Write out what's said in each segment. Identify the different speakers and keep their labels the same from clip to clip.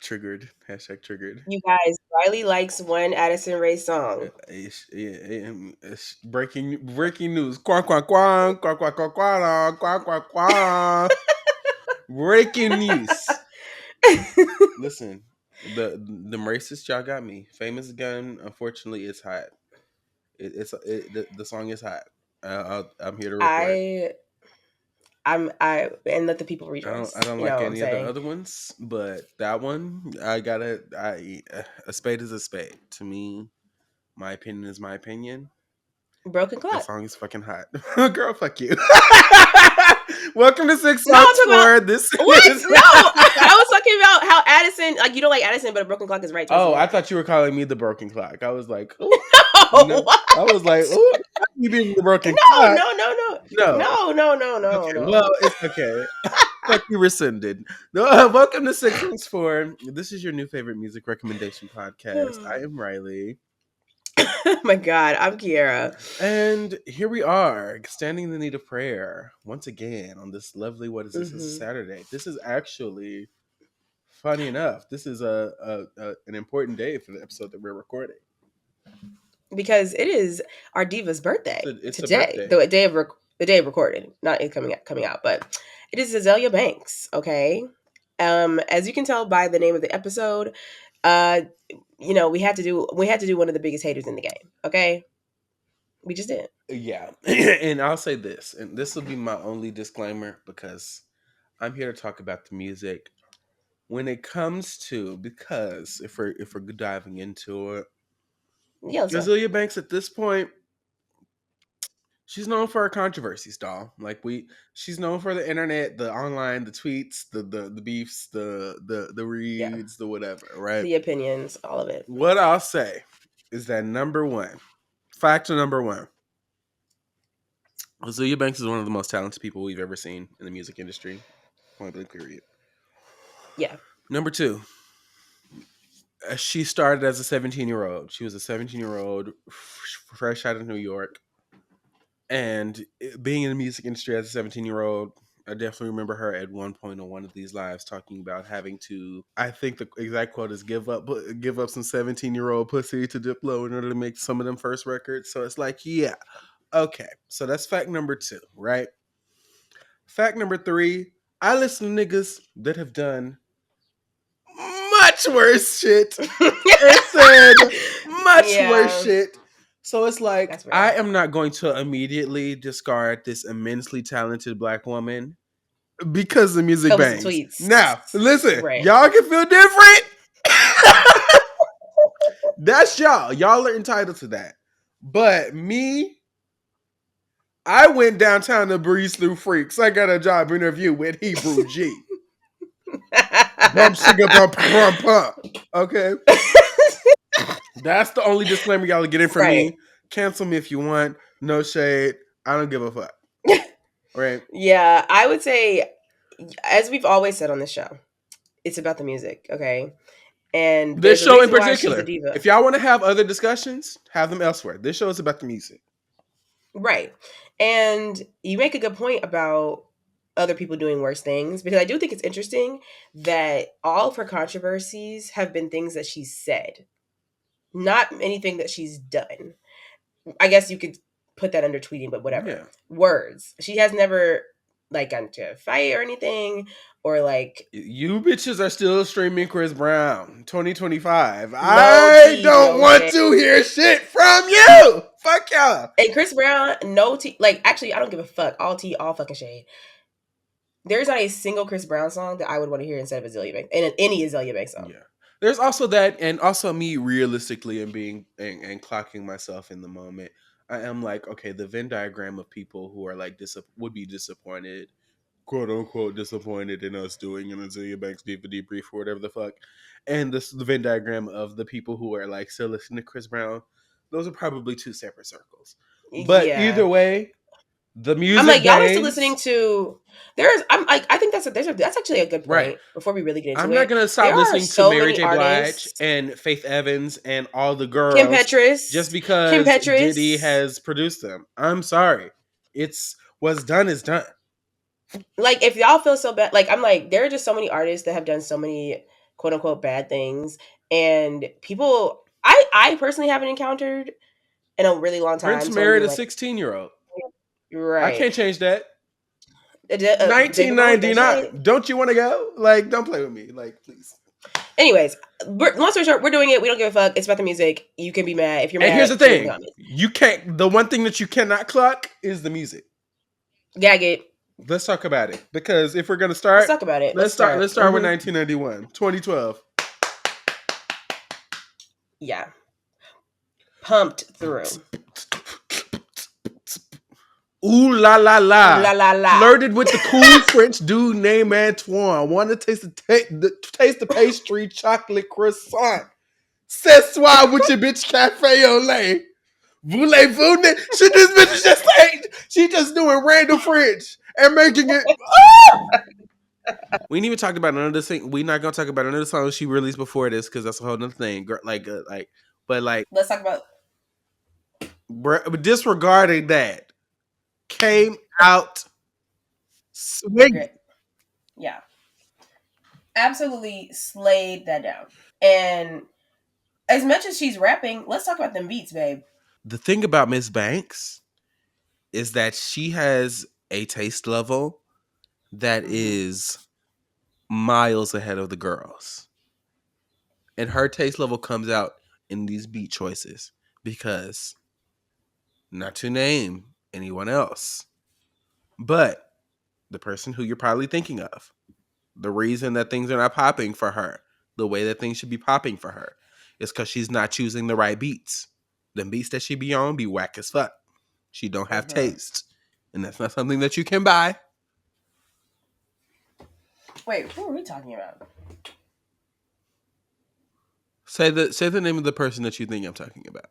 Speaker 1: Triggered. Hashtag triggered.
Speaker 2: You guys, Riley likes one Addison Rae song.
Speaker 1: It's breaking news. Quack quack quack quack quack quack quack quack quack quack. Breaking news. Listen, the racist y'all got me. Famous Gun. Unfortunately, it's hot. The song is hot. I'm here to report.
Speaker 2: I and let the people rejoice.
Speaker 1: I don't
Speaker 2: You know
Speaker 1: like
Speaker 2: what I'm
Speaker 1: any of the
Speaker 2: saying?
Speaker 1: other ones, but that one a spade is a spade to me. My opinion is my opinion.
Speaker 2: Broken
Speaker 1: That
Speaker 2: Clock.
Speaker 1: song is fucking hot. Girl, fuck you. Welcome to Six
Speaker 2: No, I'm
Speaker 1: Songs
Speaker 2: talking about
Speaker 1: for this.
Speaker 2: what? No, I was talking about how Addison, like you don't like Addison, but a broken clock is right towards
Speaker 1: Oh,
Speaker 2: the
Speaker 1: I
Speaker 2: end.
Speaker 1: thought you were calling me the broken clock. I was like, ooh,
Speaker 2: No,
Speaker 1: no.
Speaker 2: what?
Speaker 1: I was like, ooh, you being the broken
Speaker 2: No,
Speaker 1: clock.
Speaker 2: no, no, no,
Speaker 1: No.
Speaker 2: no, no, no, no,
Speaker 1: Okay, well,
Speaker 2: no.
Speaker 1: it's okay. Fuck you rescinded. No, welcome to Six Songs for. This is your new favorite music recommendation podcast. I am Riley.
Speaker 2: Oh my God, I'm Kiara.
Speaker 1: And here we are, standing in the need of prayer once again on this lovely. What is this? This is
Speaker 2: Hmm.
Speaker 1: Saturday. This is actually funny enough. This is an important day for the episode that we're recording.
Speaker 2: Because it is our diva's birthday
Speaker 1: It's a
Speaker 2: today.
Speaker 1: birthday.
Speaker 2: The day of recording, not it coming out, but it is Azalea Banks. Okay, as you can tell by the name of the episode, uh, we had to do one of the biggest haters in the game. Okay, we just did.
Speaker 1: Yeah, and I'll say this, and this will be my only disclaimer because I'm here to talk about the music. When it comes to, because if we're diving into it,
Speaker 2: Yeah, let's go.
Speaker 1: Azealia Banks at this point, she's known for her controversies, doll. She's known for the internet, the online, the tweets, the beefs, the
Speaker 2: Yeah,
Speaker 1: reads, the whatever. Right.
Speaker 2: the opinions, all of it.
Speaker 1: What I'll say is that number one, fact number one, Azealia Banks is one of the most talented people we've ever seen in the music industry. Point blank period.
Speaker 2: Yeah,
Speaker 1: Number two, she started as a 17-year-old. She was a 17-year-old, fresh out of New York, and being in the music industry as a 17-year-old, I definitely remember her at one point on one of these lives talking about having to. I think the exact quote is give up some 17-year-old pussy to Diplo in order to make some of them first records. So it's like, yeah, okay. So that's fact number two, right? Fact number three, I listen to niggas that have done much worse shit. It said much worse
Speaker 2: yeah,
Speaker 1: shit. So it's like,
Speaker 2: that's real.
Speaker 1: I am not going to immediately discard this immensely talented black woman because the music
Speaker 2: Over some
Speaker 1: bangs.
Speaker 2: tweets,
Speaker 1: Now, listen,
Speaker 2: right?
Speaker 1: y'all can feel different. That's y'all. Y'all are entitled to that. But me, I went downtown to breeze through freaks. I got a job interview with Hebrew G. Bump sugar bump pump pump. Okay. That's the only disclaimer y'all are getting from
Speaker 2: Right.
Speaker 1: me. Cancel me if you want. No shade. I don't give a fuck. Right?
Speaker 2: Yeah, I would say, as we've always said on this show, it's about the music, okay? And
Speaker 1: This
Speaker 2: there's a
Speaker 1: show in
Speaker 2: reason why she's a
Speaker 1: particular.
Speaker 2: diva.
Speaker 1: If y'all want to have other discussions, have them elsewhere. This show is about the music.
Speaker 2: Right. And you make a good point about other people doing worse things, because I do think it's interesting that all of her controversies have been things that she's said, not anything that she's done. I guess you could put that under tweeting, but whatever.
Speaker 1: Yeah.
Speaker 2: Words. She has never like gotten into a fight or anything, or like
Speaker 1: You bitches are still streaming Chris Brown 2025.
Speaker 2: no
Speaker 1: I
Speaker 2: tea,
Speaker 1: don't
Speaker 2: no
Speaker 1: want
Speaker 2: shade.
Speaker 1: to hear shit from you. Fuck y'all.
Speaker 2: And Chris Brown, no tea. Like, actually, I don't give a fuck. All tea, all fucking shade. There's not a single Chris Brown song that I would want to hear instead of Azalea Banks, and any Azalea Banks song.
Speaker 1: Yeah. There's also that, and also me realistically and being and clocking myself in the moment. I am like, okay, the Venn diagram of people who are like would be disappointed, quote unquote disappointed in us doing an Azealia Banks diva debrief or whatever the fuck. And this the Venn diagram of the people who are like still listening to Chris Brown. Those are probably two separate circles. But
Speaker 2: Yeah.
Speaker 1: either way, the
Speaker 2: I'm
Speaker 1: music
Speaker 2: like, y'all are still listening
Speaker 1: bangs.
Speaker 2: to I'm like, I think that's actually a good
Speaker 1: Right.
Speaker 2: point before we really get into
Speaker 1: I'm not
Speaker 2: it.
Speaker 1: gonna stop
Speaker 2: There are
Speaker 1: listening to
Speaker 2: so
Speaker 1: Mary
Speaker 2: many
Speaker 1: J. Blige
Speaker 2: artists.
Speaker 1: and Faith Evans and all the
Speaker 2: Kim
Speaker 1: girls just
Speaker 2: Petras. Kim
Speaker 1: because Diddy
Speaker 2: Petras.
Speaker 1: has produced them. I'm sorry. It's what's done is done.
Speaker 2: Like, if y'all feel so bad, like, I'm like, there are just so many artists that have done so many quote unquote bad things. And people I personally haven't encountered in a really long
Speaker 1: Prince
Speaker 2: time. Someone
Speaker 1: married
Speaker 2: being
Speaker 1: a
Speaker 2: like,
Speaker 1: 16-year-old. I
Speaker 2: right.
Speaker 1: can't change that.
Speaker 2: David Bowie, Betcha.
Speaker 1: 1999. Don't you want to go? Like, don't play with me. Like, please.
Speaker 2: Anyways, long story short, we're doing it. We don't give a fuck. It's about the music. You can be mad. If you're
Speaker 1: And here's
Speaker 2: mad,
Speaker 1: the
Speaker 2: put it in the
Speaker 1: thing.
Speaker 2: comments.
Speaker 1: You can't the one thing that you cannot clock is the music.
Speaker 2: Gag it.
Speaker 1: Let's talk about it. Because if we're gonna
Speaker 2: Let's
Speaker 1: start,
Speaker 2: talk about it.
Speaker 1: let's start with
Speaker 2: Mm-hmm.
Speaker 1: 1991. 2012.
Speaker 2: Yeah. Pumped through.
Speaker 1: Ooh la la la.
Speaker 2: Ooh la la la.
Speaker 1: Flirted with the cool French dude named Antoine. Want to taste the pastry chocolate croissant. C'est soir with your bitch cafe au lait. Voulez-vous? She this bitch is just like she just doing random French and making it. We ain't even talked about another thing. We're not gonna talk about another song she released before this because that's a whole other thing. But
Speaker 2: let's talk about
Speaker 1: disregarding that came out swinging.
Speaker 2: Yeah. Absolutely slayed that down. And as much as she's rapping, let's talk about them beats, babe.
Speaker 1: The thing about Miss Banks is that she has a taste level that is miles ahead of the girls. And her taste level comes out in these beat choices because, not to name anyone else, but the person who you're probably thinking of, the reason that things are not popping for her, the way that things should be popping for her, is because she's not choosing the right beats. The beats that she be on be whack as fuck. She don't have taste. And that's not something that you can buy.
Speaker 2: Wait, who are we talking about?
Speaker 1: Say the name of the person that you think I'm talking about.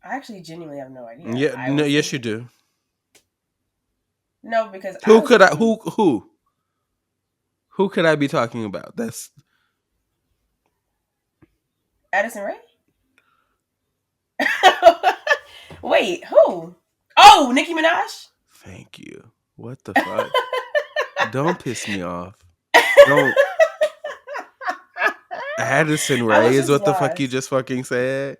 Speaker 2: I actually genuinely have no idea.
Speaker 1: Yeah, no, yes you do.
Speaker 2: No, because
Speaker 1: who could I be talking about? That's
Speaker 2: Addison Rae? Wait, who? Oh, Nicki Minaj?
Speaker 1: Thank you. What the fuck? Don't piss me off. Don't. Addison Rae is what the fuck you just fucking said.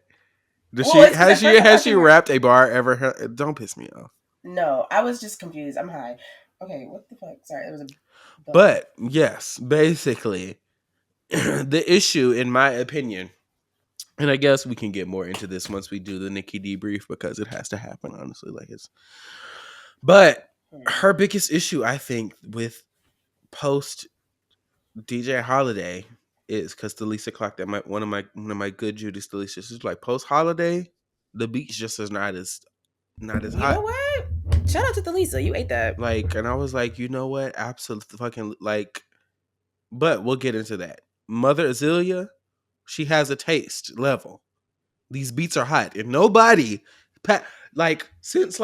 Speaker 1: Has she rapped a bar ever? Don't piss me off.
Speaker 2: No, I was just confused. I'm high. Okay, what the fuck? Sorry, it was a.
Speaker 1: But yes, basically, the issue, in my opinion, and I guess we can get more into this once we do the Nicki debrief because it has to happen. Honestly, but her biggest issue, I think, with post DJ Holiday is because Delisa clocked that one of my good Judy's Delicious is like post Holiday, the beats just is not as hot.
Speaker 2: You know what? Shout out to Delisa, you ate that.
Speaker 1: Like, and I was like, you know what? Absolutely fucking like. But we'll get into that. Mother Azealia, she has a taste level. These beats are hot, and nobody, since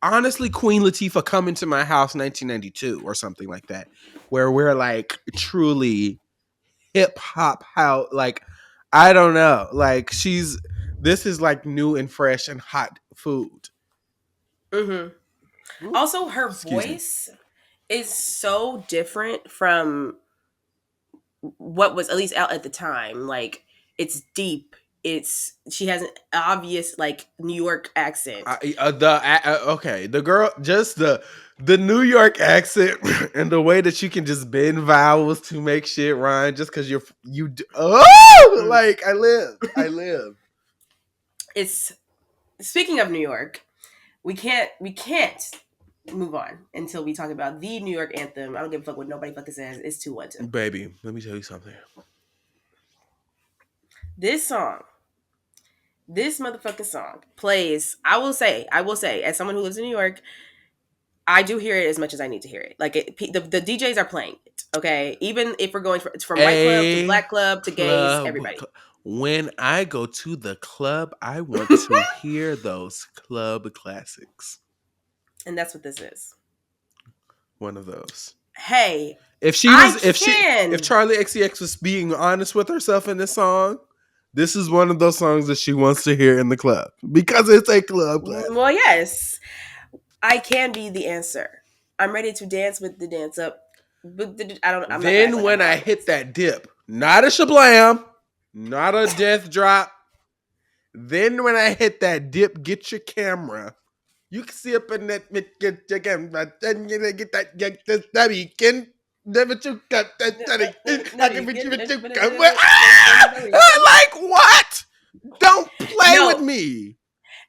Speaker 1: honestly Queen Latifah come into my house 1992 or something like that, where we're like truly hip hop. How I don't know, this is like new and fresh and hot food.
Speaker 2: Mm-hmm. Also, her voice is so different from what was at least out at the time. Like, it's deep. She has an obvious New York accent.
Speaker 1: The girl, just the New York accent and the way that you can just bend vowels to make shit rhyme just because I live.
Speaker 2: It's speaking of New York, we can't move on until we talk about the New York anthem. I don't give a fuck what nobody fucking says. It's 212.
Speaker 1: Baby, let me tell you something.
Speaker 2: This song This motherfucking song plays. I will say, as someone who lives in New York, I do hear it as much as I need to hear it. Like the DJs are playing it. Okay, even if we're going from white club to
Speaker 1: A
Speaker 2: black club to gays,
Speaker 1: club.
Speaker 2: everybody,
Speaker 1: When I go to the club, I want to hear those club classics.
Speaker 2: and that's what this is.
Speaker 1: One of those.
Speaker 2: Hey,
Speaker 1: If
Speaker 2: I can.
Speaker 1: Charlie XCX was being honest with herself in this song, this is one of those songs that she wants to hear in the club because it's a club classic.
Speaker 2: Well, yes, I can be the answer. I'm ready to dance with the dance up. But I don't. I'm not gonna act
Speaker 1: Then
Speaker 2: like I
Speaker 1: when
Speaker 2: know all
Speaker 1: I
Speaker 2: the
Speaker 1: hit
Speaker 2: words.
Speaker 1: that dip, not a shablam, not a death drop. Then when I hit that dip, get your camera. You can see up in that get your camera. Then you get that weekend. Never you got that. I can put you come. Like what? Don't play with
Speaker 2: No,
Speaker 1: me.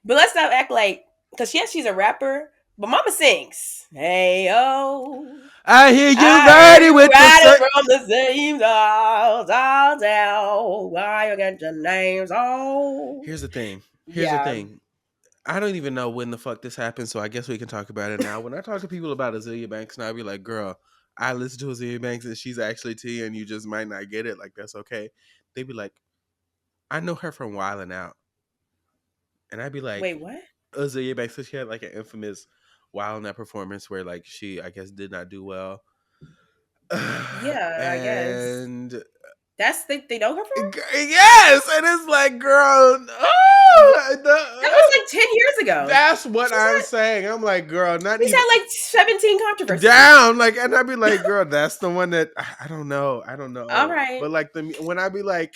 Speaker 2: but let's not act like because yes, she's a rapper, but Mama sings. Hey yo,
Speaker 1: I hear you
Speaker 2: I heard
Speaker 1: riding
Speaker 2: you
Speaker 1: with the
Speaker 2: riding
Speaker 1: sun.
Speaker 2: from the same dolls all down. Why you got your names on?
Speaker 1: Here's the thing. Here's the
Speaker 2: Yeah.
Speaker 1: thing. I don't even know when the fuck this happened, so I guess we can talk about it now. When I talk to people about Azealia Banks, and I be like, "Girl, I listen to Azealia Banks, and she's actually T, and you just might not get it. Like that's okay." They be like, "I know her from Wildin' Out," and I'd be like,
Speaker 2: Wait, what?
Speaker 1: "Azealia Banks, so she had like an infamous Wildin' Out performance where like she, I guess, did not do well."
Speaker 2: Yeah, I guess
Speaker 1: And
Speaker 2: that's they know her from.
Speaker 1: yes, and it's like, girl,
Speaker 2: That was like 10 years ago.
Speaker 1: that's what
Speaker 2: She's
Speaker 1: I'm
Speaker 2: had
Speaker 1: saying. I'm like, girl, not
Speaker 2: she's
Speaker 1: even
Speaker 2: had like 17 controversies.
Speaker 1: down. Like, and I'd be like, girl, that's the one that I don't know. I don't
Speaker 2: All
Speaker 1: know.
Speaker 2: right,
Speaker 1: But like when I be like,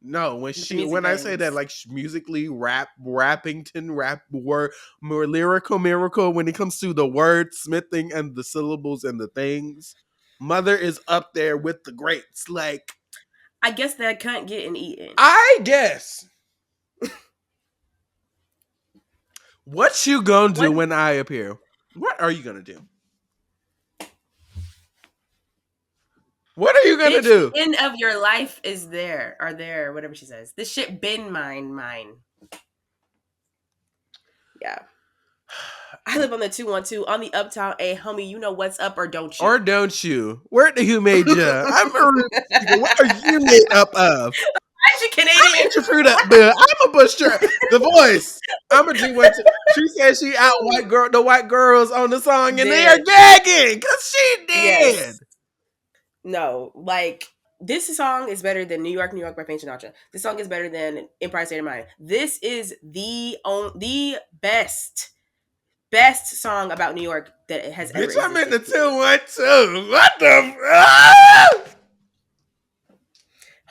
Speaker 1: no,
Speaker 2: with the music
Speaker 1: when I say that,
Speaker 2: things.
Speaker 1: like musically rappington, rap word more lyrical miracle when it comes to the word smithing and the syllables and the things, mother is up there with the greats. Like,
Speaker 2: I guess that can't get and eaten.
Speaker 1: I guess. What you gonna do
Speaker 2: One
Speaker 1: when I appear? What are you gonna do? What are you gonna
Speaker 2: bitch,
Speaker 1: do?
Speaker 2: the end of your life is there, or there, whatever she says. This shit been mine. Yeah. I live on the 212 on the Uptown A, homie. You know what's up or don't you?
Speaker 1: Or don't you? Where the who made you? I'm a Rubik's Cube. What are you made up of?
Speaker 2: Aren't you
Speaker 1: I
Speaker 2: Canadian?
Speaker 1: made your fruit up, Bill. I'm a Bush The voice. I'm a G1. She said she out the white girls on the song, and they are
Speaker 2: Did
Speaker 1: gagging because she did.
Speaker 2: yes. No, like this song is better than New York by Frank Sinatra. This song is better than Empire State of Mind. This is the best song about New York that has ever
Speaker 1: Bitch, I'm in the
Speaker 2: existed. Period.
Speaker 1: 212. What the? Ah!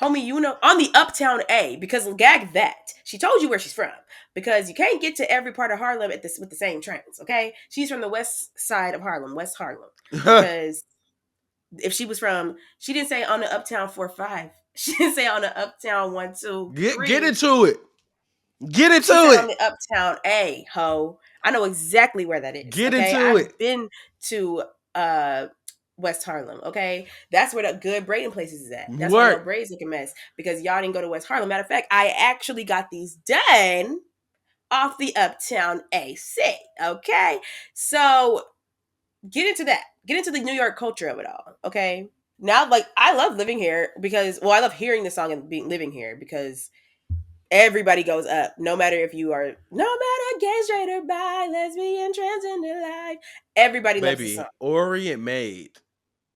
Speaker 2: Homie, you know, on the Uptown A, because gag that. She told you where she's from. Because you can't get to every part of Harlem at this with the same trains, okay? She's from the west side of Harlem, West Harlem. Because if she was from, she didn't say on the Uptown 4-5. She didn't say on the Uptown 1-2-3.
Speaker 1: Get into it. Get
Speaker 2: She
Speaker 1: into
Speaker 2: said on
Speaker 1: it.
Speaker 2: the Uptown A, ho. I know exactly where that is.
Speaker 1: Get
Speaker 2: Okay.
Speaker 1: into
Speaker 2: I've
Speaker 1: it.
Speaker 2: been to West Harlem. Okay. That's where the good braiding places is at. That's why your
Speaker 1: Work.
Speaker 2: braids look a mess. Because y'all didn't go to West Harlem. Matter of fact, I actually got these done off the Uptown AC. Okay. So get into that. Get into the New York culture of it all. Okay. Now, like, I love living here because, well, I love hearing the song and living here because everybody goes up, no matter if you are, no matter gay, straight, or bi, lesbian, transgender life. Everybody loves the song.
Speaker 1: Baby, Orient made.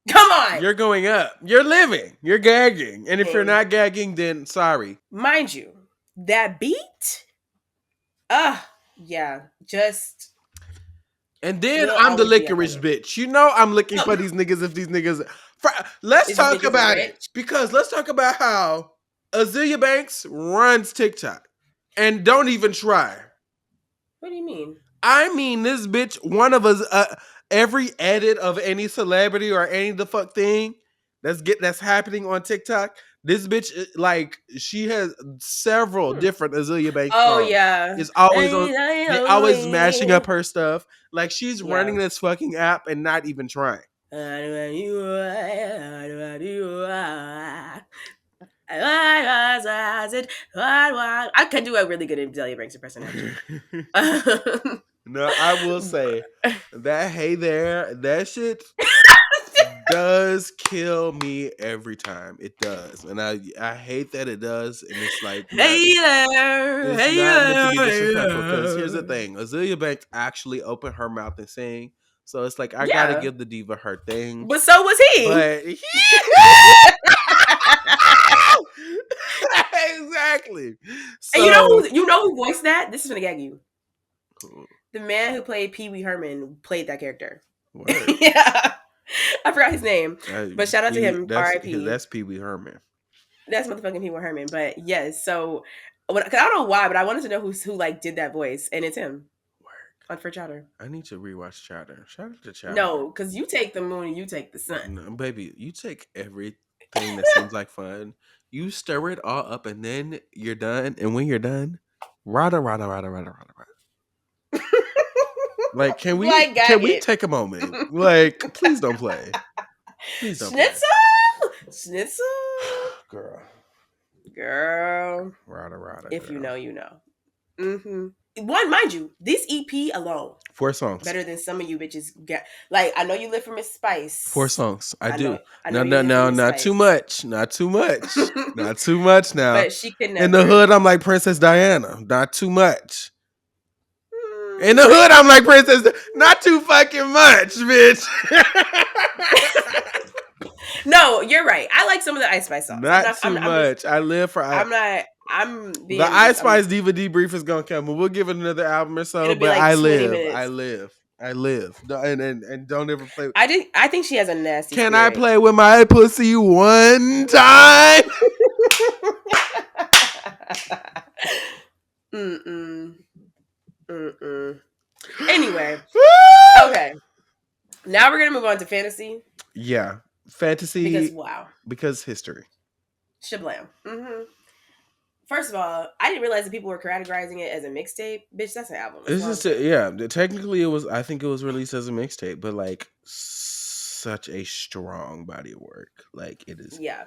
Speaker 2: Come on.
Speaker 1: You're going up. You're living. You're gagging. And if you're
Speaker 2: And
Speaker 1: not gagging, then sorry.
Speaker 2: mind you, that beat, yeah, just
Speaker 1: And then
Speaker 2: will
Speaker 1: I'm the
Speaker 2: always be
Speaker 1: licorice
Speaker 2: iconic.
Speaker 1: bitch. You know I'm looking for these niggas if these niggas. Let's
Speaker 2: Is these
Speaker 1: talk
Speaker 2: niggas
Speaker 1: about it.
Speaker 2: rich?
Speaker 1: Because let's talk about how Azealia Banks runs TikTok. And don't even try.
Speaker 2: What do you mean?
Speaker 1: I mean, this bitch, one of us, every edit of any celebrity or any the fuck thing that's happening on TikTok. This bitch, like, she has several different Azealia Banks
Speaker 2: Oh
Speaker 1: songs.
Speaker 2: yeah.
Speaker 1: It's always on. They always mashing up her stuff. Like she's
Speaker 2: Yeah.
Speaker 1: running this fucking app and not even trying.
Speaker 2: I could do a really good Azealia Banks impression, actually.
Speaker 1: No, I will say that hey there, that shit does kill me every time. It does. And I hate that it does. And it's like not
Speaker 2: Hey there,
Speaker 1: it's
Speaker 2: hey
Speaker 1: not meant to be
Speaker 2: there,
Speaker 1: disrespectful because here's the
Speaker 2: hey there.
Speaker 1: thing. Azealia Banks actually opened her mouth and sang. So it's like I gotta
Speaker 2: Yeah,
Speaker 1: give the diva her thing.
Speaker 2: but so was he.
Speaker 1: But exactly.
Speaker 2: And
Speaker 1: So
Speaker 2: you know who voiced that? This is gonna gag you. The man who played Pee Wee Herman played that character.
Speaker 1: word.
Speaker 2: Yeah, I forgot his name, but shout out to him. R.I.P.
Speaker 1: That's Pee Wee Herman.
Speaker 2: That's motherfucking Pee Wee Herman. But yes, so cause I don't know why, but I wanted to know who like did that voice, and it's him on For Chowder.
Speaker 1: I need to rewatch Chowder. Shout out to Chowder.
Speaker 2: No, because you take the moon and you take the sun.
Speaker 1: No, baby, you take everything that seems like fun, you stir it all up, and then you're done. And when you're done, rada rada rada rada rada rada. Like, can we
Speaker 2: Like,
Speaker 1: can
Speaker 2: gag
Speaker 1: we
Speaker 2: it.
Speaker 1: take a moment? Like, please don't play. Please don't play.
Speaker 2: Schnitzel,
Speaker 1: Girl.
Speaker 2: girl.
Speaker 1: Rada.
Speaker 2: If
Speaker 1: girl.
Speaker 2: you know, you know. Mm-hmm. One, mind you, this EP alone
Speaker 1: 4 songs.
Speaker 2: better than some of you bitches get. Like, I know you live for Miss Spice.
Speaker 1: 4 songs. I do.
Speaker 2: I know
Speaker 1: No, not too much. Not too much. Not too much now.
Speaker 2: But she could never.
Speaker 1: In the hood, I'm like Princess Diana. Not too much. In the hood, I'm like Princess. Not too fucking much, bitch.
Speaker 2: No, you're right. I like some of the Ice Spice songs.
Speaker 1: Not too much. I live for.
Speaker 2: The
Speaker 1: Ice Spice Diva Debrief is gonna come, but we'll give it another album or so. But
Speaker 2: like
Speaker 1: I
Speaker 2: 20
Speaker 1: live.
Speaker 2: minutes.
Speaker 1: I live. And don't ever play.
Speaker 2: I think she has a nasty.
Speaker 1: Can
Speaker 2: spirit.
Speaker 1: I play with my pussy one time?
Speaker 2: Anyway, okay. Now we're gonna move on to fantasy.
Speaker 1: Yeah, fantasy. Because history.
Speaker 2: Shablam. First of all, I didn't realize that people were categorizing it as a mixtape. Bitch, that's an album.
Speaker 1: Technically, it was. I think it was released as a mixtape, but like such a strong body of work. Like it is.
Speaker 2: Yeah.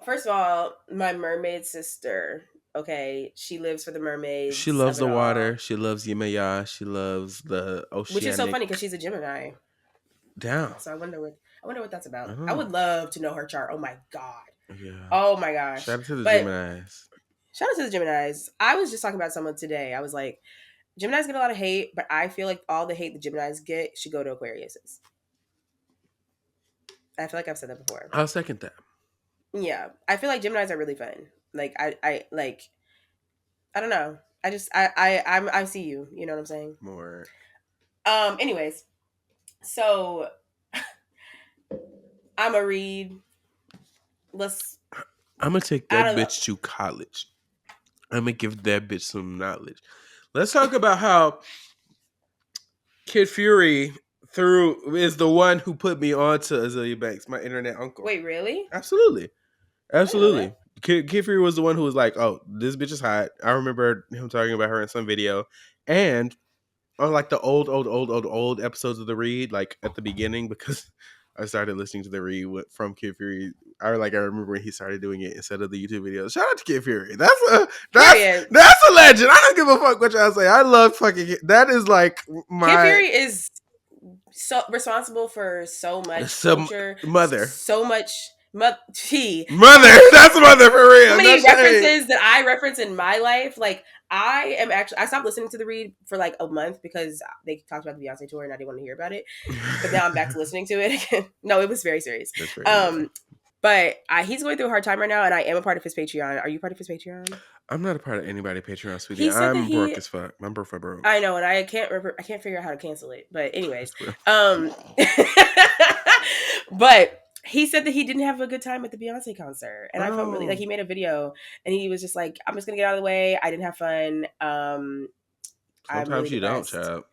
Speaker 2: First of all, my mermaid sister. Okay, she lives for the mermaids.
Speaker 1: She loves the water. She loves Yemaya. She loves the ocean.
Speaker 2: Which is so funny because she's a Gemini.
Speaker 1: Damn.
Speaker 2: So I wonder what that's about. I would love to know her chart. Oh my god.
Speaker 1: Yeah.
Speaker 2: Oh my gosh.
Speaker 1: Shout out to the Geminis.
Speaker 2: Shout out to the Geminis. I was just talking about someone today. I was like, Geminis get a lot of hate, but I feel like all the hate the Geminis get should go to Aquariuses. I feel like I've said that before.
Speaker 1: I'll second that.
Speaker 2: Yeah, I feel like Geminis are really fun. Like I don't know. I see you. You know what I'm saying?
Speaker 1: More.
Speaker 2: Anyways, so I'm a read.
Speaker 1: I'm gonna take that bitch to college. I'm gonna give that bitch some knowledge. Let's talk about how Kid Fury is the one who put me on to Azealia Banks, my internet uncle.
Speaker 2: Wait, really?
Speaker 1: Absolutely. Kid Fury was the one who was like, "Oh, this bitch is hot." I remember him talking about her in some video, and on like the old episodes of The Read, like at the beginning, because I started listening to The Read from Kid Fury. I remember when he started doing it instead of the YouTube videos. Shout out to Kid Fury. That's a legend. I don't give a fuck what y'all say. I love fucking that is like my
Speaker 2: Kid Fury is so responsible for so much culture,
Speaker 1: mother,
Speaker 2: so much mother.
Speaker 1: That's mother for real.
Speaker 2: So many references that I reference in my life. Like I stopped listening to The Read for like a month because they talked about the Beyonce tour and I didn't want to hear about it. But now I'm back to listening to it again. No, it was very serious. But he's going through a hard time right now, and I am a part of his Patreon. Are you part of his Patreon?
Speaker 1: I'm not a part of anybody's Patreon, sweetie. I'm broke as fuck. I'm broke for broke.
Speaker 2: I know, and I can't figure out how to cancel it. But anyways, but he said that he didn't have a good time at the Beyonce concert, and I felt really like he made a video, and he was just like, "I'm just gonna get out of the way. I didn't have fun."
Speaker 1: Sometimes really you don't, child.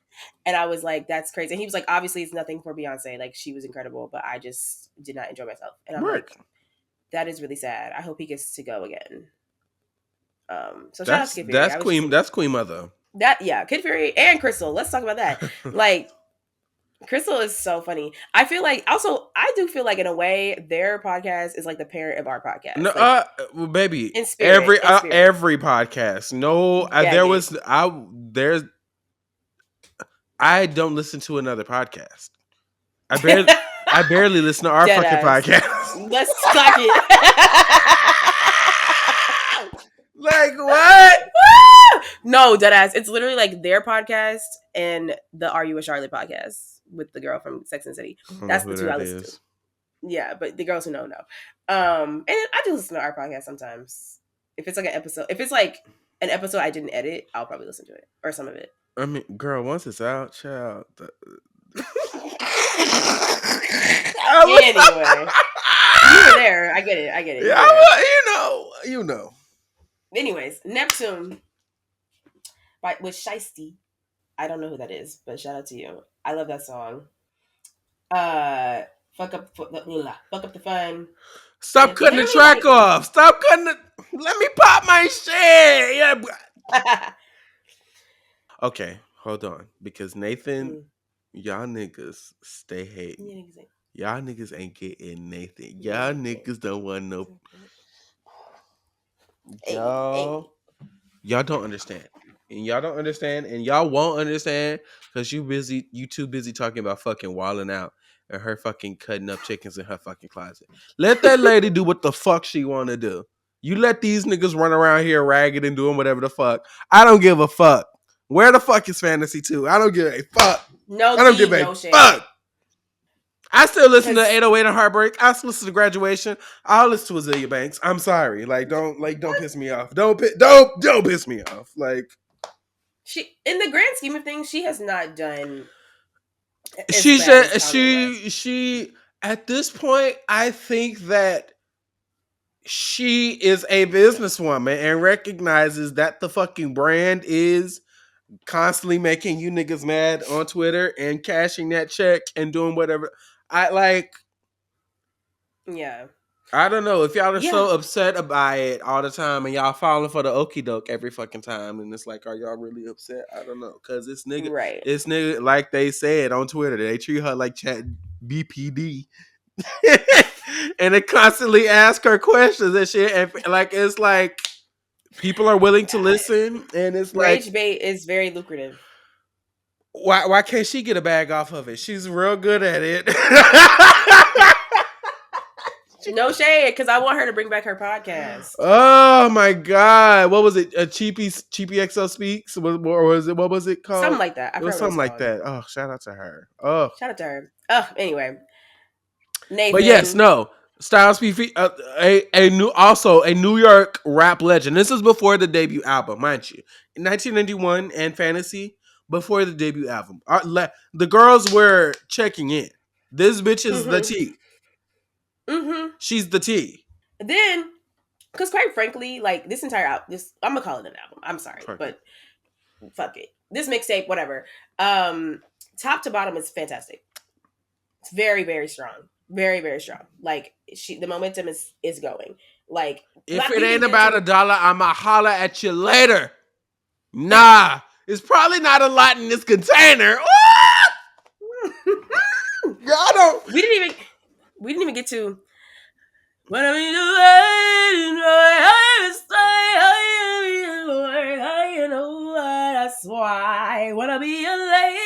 Speaker 2: And I was like, "That's crazy." And he was like, "Obviously, it's nothing for Beyonce. Like, she was incredible, but I just did not enjoy myself." And I'm like, "That is really sad. I hope he gets to go again." So shout out to Kid Fury.
Speaker 1: That's Queen Mother.
Speaker 2: Kid Fury and Crystal. Let's talk about that. Like, Crystal is so funny. I feel like also I do feel like in a way their podcast is like the parent of our
Speaker 1: No,
Speaker 2: podcast. Like
Speaker 1: well, baby,
Speaker 2: in spirit. In spirit.
Speaker 1: every podcast. No,
Speaker 2: Gag
Speaker 1: there
Speaker 2: it.
Speaker 1: was there's I don't listen to another podcast. I barely listen to our
Speaker 2: Dead
Speaker 1: fucking
Speaker 2: ass.
Speaker 1: podcast.
Speaker 2: Let's clock it.
Speaker 1: Like what?
Speaker 2: No, deadass. It's literally like their podcast and the Are You with Charlotte podcast with the girl from Sex and the City. That's the two I listen to. Yeah, but the girls who know. And I do listen to our podcast sometimes. If it's like an episode, if it's like an episode I didn't edit, I'll probably listen to it or some of it.
Speaker 1: I mean, girl, once it's out, child.
Speaker 2: Anyway, you were there. I get it.
Speaker 1: Yeah, well, you know.
Speaker 2: Anyways, Neptune with Shiesty. I don't know who that is, but shout out to you. I love that song. Fuck up the fun.
Speaker 1: Stop cutting the track off. Stop cutting it. Let me pop my shit. Yeah. Okay, hold on. Because Nathan, y'all niggas stay hating. Y'all niggas ain't getting Nathan. Y'all niggas don't want no. Y'all don't understand. And y'all don't understand. And y'all won't understand because you too busy talking about fucking wilding out and her fucking cutting up chickens in her fucking closet. Let that lady do what the fuck she want to do. You let these niggas run around here ragged and doing whatever the fuck. I don't give a fuck. Where the fuck is Fantasy 2? I don't give a fuck.
Speaker 2: No,
Speaker 1: I don't give a fuck. I still listen to 808 and Heartbreak. I still listen to Graduation. I'll listen to Azealia Banks. I'm sorry. Don't piss me off. Don't piss me off. Like,
Speaker 2: she, in the grand scheme of things, she has not done.
Speaker 1: She at this point, I think that she is a businesswoman and recognizes that the fucking brand is constantly making you niggas mad on Twitter and cashing that check and doing whatever.
Speaker 2: Yeah.
Speaker 1: I don't know if y'all are so upset about it all the time and y'all falling for the okie doke every fucking time, and it's like, are y'all really upset? I don't know, cause this nigga, like they said on Twitter, they treat her like Chat BPD, and they constantly ask her questions and shit, and like it's like people are willing to listen, and it's like
Speaker 2: rage bait is very lucrative.
Speaker 1: Why can't she get a bag off of it? She's real good at it.
Speaker 2: No shade, because I want her to bring back her podcast.
Speaker 1: Oh my god, what was it? Cheapy XL Speaks, or was it? What was it called?
Speaker 2: Something like that.
Speaker 1: It was something like that. Oh, shout out to her. Oh,
Speaker 2: shout out to her. Oh, anyway, Nathan.
Speaker 1: But yes, no. Styles P, a New York rap legend. This is before the debut album, mind you. In 1991 and Fantasy, before the debut album, the girls were checking in. This bitch is the T.
Speaker 2: Mm-hmm.
Speaker 1: She's the T.
Speaker 2: Then, because quite frankly, like this entire album, I'm gonna call it an album. I'm sorry, but fuck it. This mixtape, whatever. Top to bottom is fantastic. It's very, very strong. Very, very strong. Like the momentum is going. Like
Speaker 1: if it ain't about $1, I'ma holler at you later. Nah, it's probably not a lot in this container. Y'all don't.
Speaker 2: We didn't even get to. What I mean, that's why I wanna be a lady.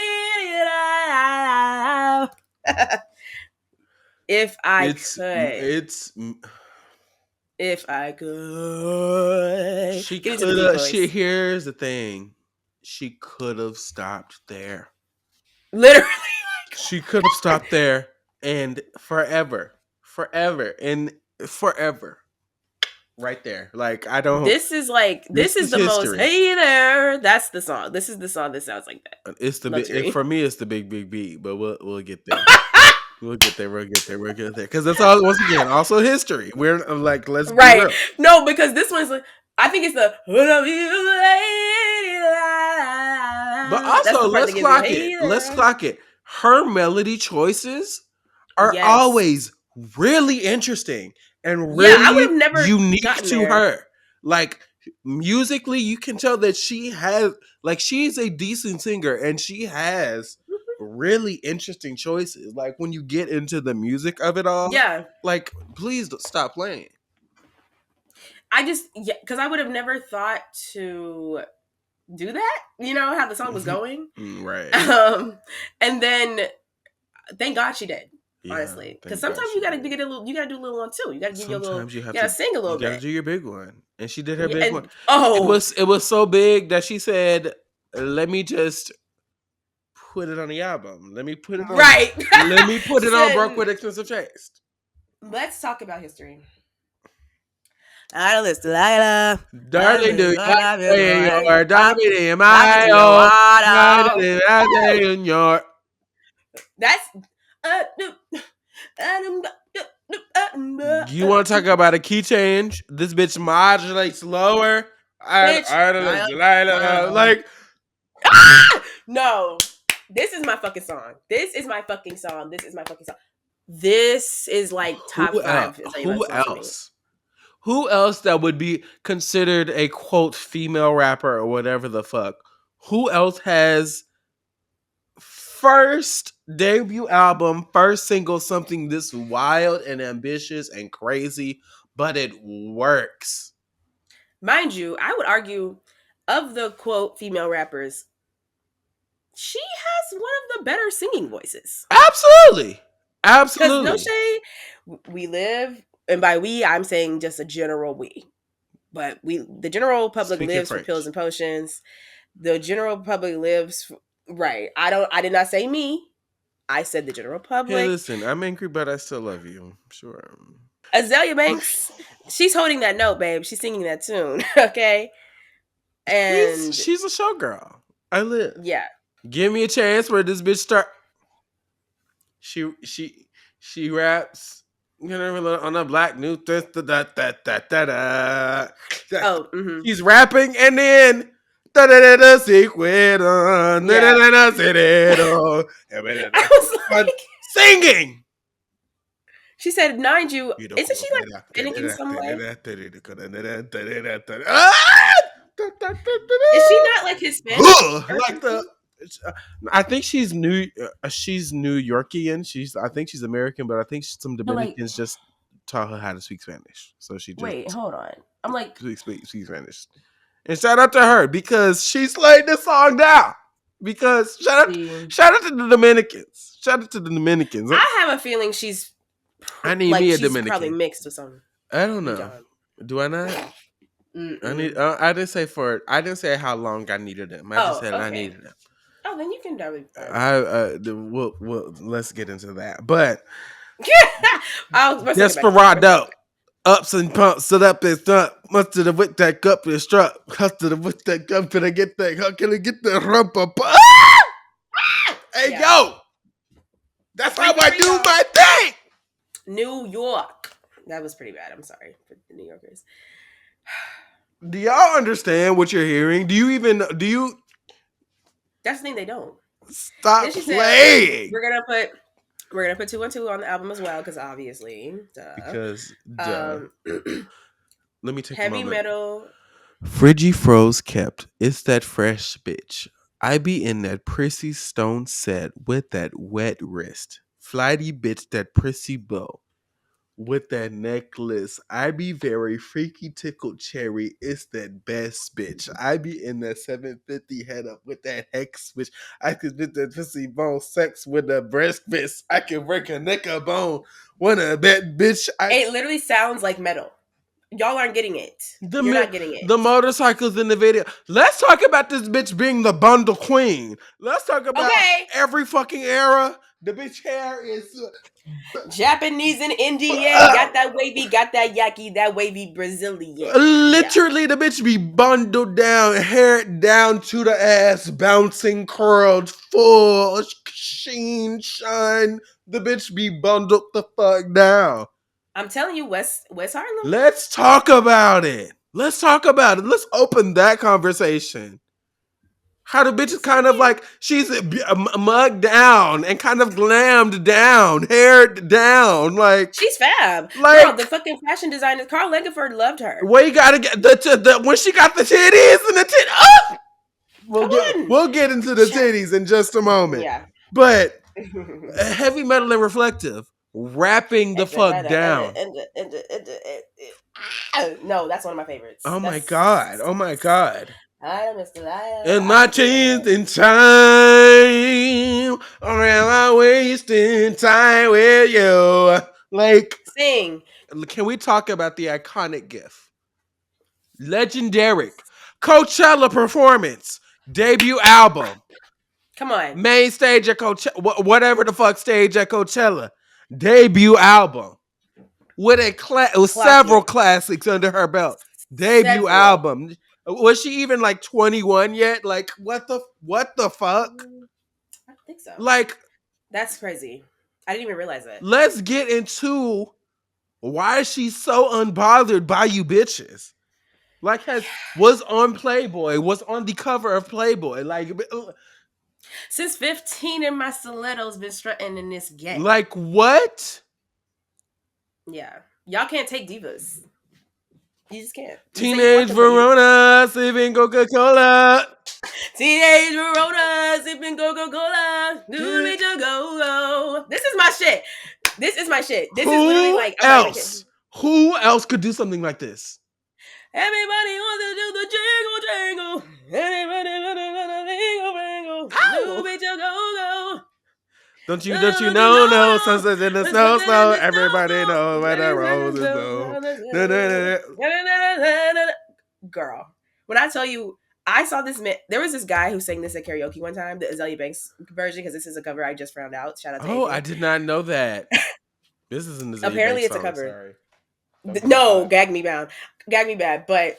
Speaker 2: If I could.
Speaker 1: She could have. Here's the thing. She could have stopped there.
Speaker 2: Literally.
Speaker 1: She could have stopped there and forever. Right there. Like, I don't.
Speaker 2: This is the history. Most. Hey there. That's the song. This is the song that sounds like that.
Speaker 1: It's the big. For me, it's the big beat. But we'll get there. We'll get there. Because that's all. Once again, also history. We're like, let's
Speaker 2: right. Be real. No, because this one's like, I think it's the.
Speaker 1: But also, let's clock it. Let's clock it. Her melody choices are always really interesting and really unique to her. Like, musically, you can tell that she's a decent singer and she has really interesting choices. Like when you get into the music of it all,
Speaker 2: Yeah.
Speaker 1: like please stop playing.
Speaker 2: Because I would have never thought to do that. You know how the song was going,
Speaker 1: Right?
Speaker 2: and then thank God she did.
Speaker 1: Yeah,
Speaker 2: Honestly, because
Speaker 1: thank God
Speaker 2: sometimes
Speaker 1: she
Speaker 2: you gotta
Speaker 1: did.
Speaker 2: get a little. You gotta do a little one too. You gotta give your little.
Speaker 1: Sometimes you have
Speaker 2: You gotta
Speaker 1: to.
Speaker 2: sing a
Speaker 1: You
Speaker 2: little
Speaker 1: got to
Speaker 2: bit.
Speaker 1: do your big one, and she did her
Speaker 2: Yeah,
Speaker 1: big one.
Speaker 2: and
Speaker 1: It was so big that she said, "Let me just put it on the album. Let me put it on.
Speaker 2: right.
Speaker 1: Let me put it on
Speaker 2: Said,
Speaker 1: Broke with Expensive Taste."
Speaker 2: let's talk about history. I love Delilah.
Speaker 1: Darling, do you
Speaker 2: I
Speaker 1: say your diamond in
Speaker 2: Drop
Speaker 1: my
Speaker 2: into your
Speaker 1: own?
Speaker 2: water.
Speaker 1: In your.
Speaker 2: That's
Speaker 1: You want to talk about a key change? This bitch modulates lower. Like
Speaker 2: no. This is my fucking song. This is my fucking song. This is my fucking song. This is like top
Speaker 1: who else?
Speaker 2: 5. Is like
Speaker 1: Who
Speaker 2: songs for me.
Speaker 1: else? Who else that would be considered a quote female rapper or whatever the fuck? Who else has first debut album, first single, something this wild and ambitious and crazy, but it works?
Speaker 2: Mind you, I would argue of the quote female rappers, she has one of the better singing voices.
Speaker 1: Absolutely.
Speaker 2: Because
Speaker 1: Absolutely.
Speaker 2: no shade, we live, and by we, I'm saying just a general we. But the general public
Speaker 1: Speak
Speaker 2: lives
Speaker 1: your
Speaker 2: for pills
Speaker 1: French.
Speaker 2: and potions. The general public lives right. I did not say me. I said the general
Speaker 1: Hey,
Speaker 2: public.
Speaker 1: listen, I'm angry, but I still love you. Sure.
Speaker 2: Azalea Banks, she's holding that note, babe. She's singing that tune. Okay. And
Speaker 1: she's a showgirl. I live.
Speaker 2: yeah.
Speaker 1: Give me a chance where this bitch start. She raps. You know, on a black new.
Speaker 2: Oh.
Speaker 1: She's rapping and then. Singing.
Speaker 2: She said, "Mind you, isn't she like Hispanic in some way? Is she not like Hispanic?
Speaker 1: Like the, I think she's New Yorkian. I think she's American, but I think some Dominicans just taught her how to speak Spanish. So she just
Speaker 2: wait, hold on. I'm like,
Speaker 1: speak Spanish. And shout out to her because she slayed this song down. Because shout out to the Dominicans. Shout out to the Dominicans.
Speaker 2: I have a feeling she's.
Speaker 1: I need me a Dominican.
Speaker 2: Probably mixed with something.
Speaker 1: I don't know. Do I not? I need. I didn't say for it. I didn't say how long I needed them. I just said I needed them.
Speaker 2: Oh, then you can definitely.
Speaker 1: We'll let's get into that. But
Speaker 2: Desperado.
Speaker 1: Ups and pumps, sit up and stump. Mustard with that cup and struck. Custard with that cup. Can I get that? How can I get the rump up? Hey, yo! That's how I do my thing!
Speaker 2: New York. That was pretty bad. I'm sorry for the New Yorkers.
Speaker 1: Do y'all understand what you're hearing? Do you?
Speaker 2: That's the thing, they don't.
Speaker 1: Stop playing.
Speaker 2: Said, we're gonna put 2 and 2 on the album as well, because obviously,
Speaker 1: because let me take
Speaker 2: heavy
Speaker 1: a moment.
Speaker 2: metal.
Speaker 1: Friggy froze kept. It's that fresh bitch. I be in that prissy stone set with that wet wrist. Flighty bitch, that prissy bow. With that necklace, I be very freaky tickled cherry. It's that best bitch. I be in that 750 head up with that hex switch. I could get that pussy bone sex with a breast fist. I can break a neck a bone. Wanna bet bitch?
Speaker 2: It literally sounds like metal. Y'all aren't getting it. You're not getting it.
Speaker 1: The motorcycles in the video. Let's talk about this bitch being the bundle queen. Let's talk about every fucking era. The bitch hair is
Speaker 2: Japanese and Indian. Got that wavy, got that yaki, that wavy Brazilian.
Speaker 1: Literally, the bitch be bundled down, hair down to the ass, bouncing curled, full sheen, shine. The bitch be bundled the fuck down.
Speaker 2: I'm telling you, West Harlem.
Speaker 1: Let's talk about it. Let's open that conversation. How the bitch is kind of like, she's mugged down and kind of glammed down, haired down. Like,
Speaker 2: she's fab. Like, girl, the fucking fashion designer, Karl Lagerfeld loved her.
Speaker 1: Well, you gotta get when she got the titties and the We'll get into the titties in just a moment.
Speaker 2: Yeah.
Speaker 1: But heavy metal and reflective, rapping the fuck down.
Speaker 2: No, that's one of my favorites.
Speaker 1: Oh my god!
Speaker 2: That's
Speaker 1: Oh my god!
Speaker 2: I am Mr.
Speaker 1: And
Speaker 2: I
Speaker 1: my
Speaker 2: can do
Speaker 1: chance
Speaker 2: that.
Speaker 1: in time, or am I wasting time with you? Like,
Speaker 2: Sing.
Speaker 1: can we talk about the iconic GIF? Legendary Coachella performance, debut album,
Speaker 2: Come on.
Speaker 1: main stage at Coachella, whatever the fuck stage at Coachella, debut album with with
Speaker 2: Clock
Speaker 1: several
Speaker 2: it.
Speaker 1: classics under her belt. Debut
Speaker 2: Several.
Speaker 1: album. Was she even like 21 yet? Like what the fuck?
Speaker 2: I don't think so.
Speaker 1: Like,
Speaker 2: That's crazy. I didn't even realize it.
Speaker 1: let's get into why is she so unbothered by you bitches? Like, was on Playboy, was on the cover of Playboy.
Speaker 2: Since 15 and my stilettos been strutting in this gay.
Speaker 1: Like what?
Speaker 2: Yeah. Y'all can't take divas. You just can't. You say you want
Speaker 1: Teenage
Speaker 2: them, but you
Speaker 1: Verona sipping Coca-Cola.
Speaker 2: Teenage Verona sipping Coca-Cola. Do me to go. This is my shit. This is my shit. This is literally like I'm not even kidding.
Speaker 1: Who else could do something like this?
Speaker 2: Everybody wants to do the jingle jangle. Everybody wants to jingle jangle. Do me to go.
Speaker 1: Don't you know, no, sunset in the snow, everybody know where the roses go.
Speaker 2: Girl, when I tell you, I saw this man. There was this guy who sang this at karaoke one time, the Azalea Banks version, because this is a cover I just found out. Shout out to
Speaker 1: Oh,
Speaker 2: AJ.
Speaker 1: I did not know that. This isn't the Azalea
Speaker 2: Apparently,
Speaker 1: Banks
Speaker 2: it's a
Speaker 1: song,
Speaker 2: cover.
Speaker 1: sorry.
Speaker 2: No, gag me bad, but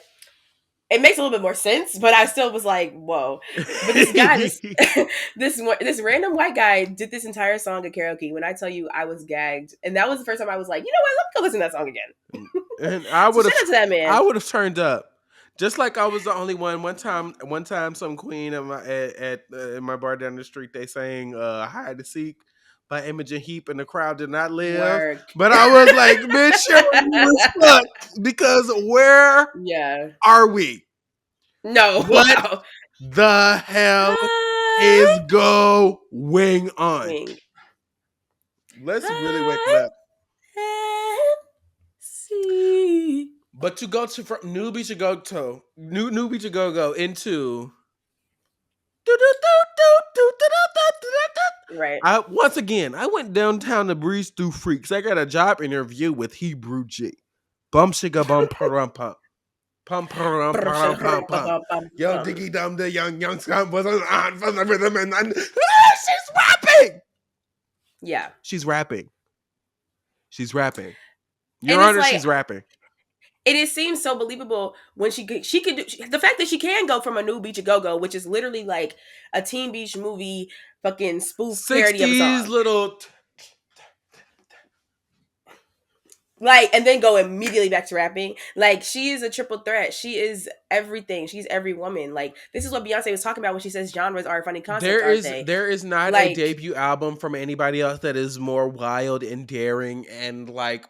Speaker 2: it makes a little bit more sense. But I still was like, whoa. But this guy, this random white guy did this entire song at karaoke. When I tell you, I was gagged, and that was the first time I was like, you know what? Let me go listen to that song again.
Speaker 1: And I would
Speaker 2: So shout out to that man.
Speaker 1: I would have turned up. Just like I was the only one. One time, some queen in my bar down the street, they sang "Hide to Seek" by Imogen Heap, and the crowd did not live.
Speaker 2: Work.
Speaker 1: But I was like, "Bitch, you stuck because where are we?
Speaker 2: No,
Speaker 1: What the hell is going on? Let's really wake it up." But to go to from newbie to go into
Speaker 2: right.
Speaker 1: Once again, I went downtown to breeze through freaks. I got a job interview with Hebrew G. Bum shiga bum parum pum. Pum parum parum pum pum. Yo, diggy dum the young scum was on from the rhythm and she's rapping.
Speaker 2: Yeah.
Speaker 1: She's rapping. Your Honor, like, she's rapping.
Speaker 2: It seems so believable when she could do the fact that she can go from a new Beach a Go-Go, which is literally like a Teen Beach movie fucking spoof parody of a song.
Speaker 1: Little
Speaker 2: like, and then go immediately back to rapping. Like, she is a triple threat. She is everything. She's every woman. Like, this is what Beyonce was talking about when she says genres are a funny concept.
Speaker 1: There is not like, a debut album from anybody else that is more wild and daring and like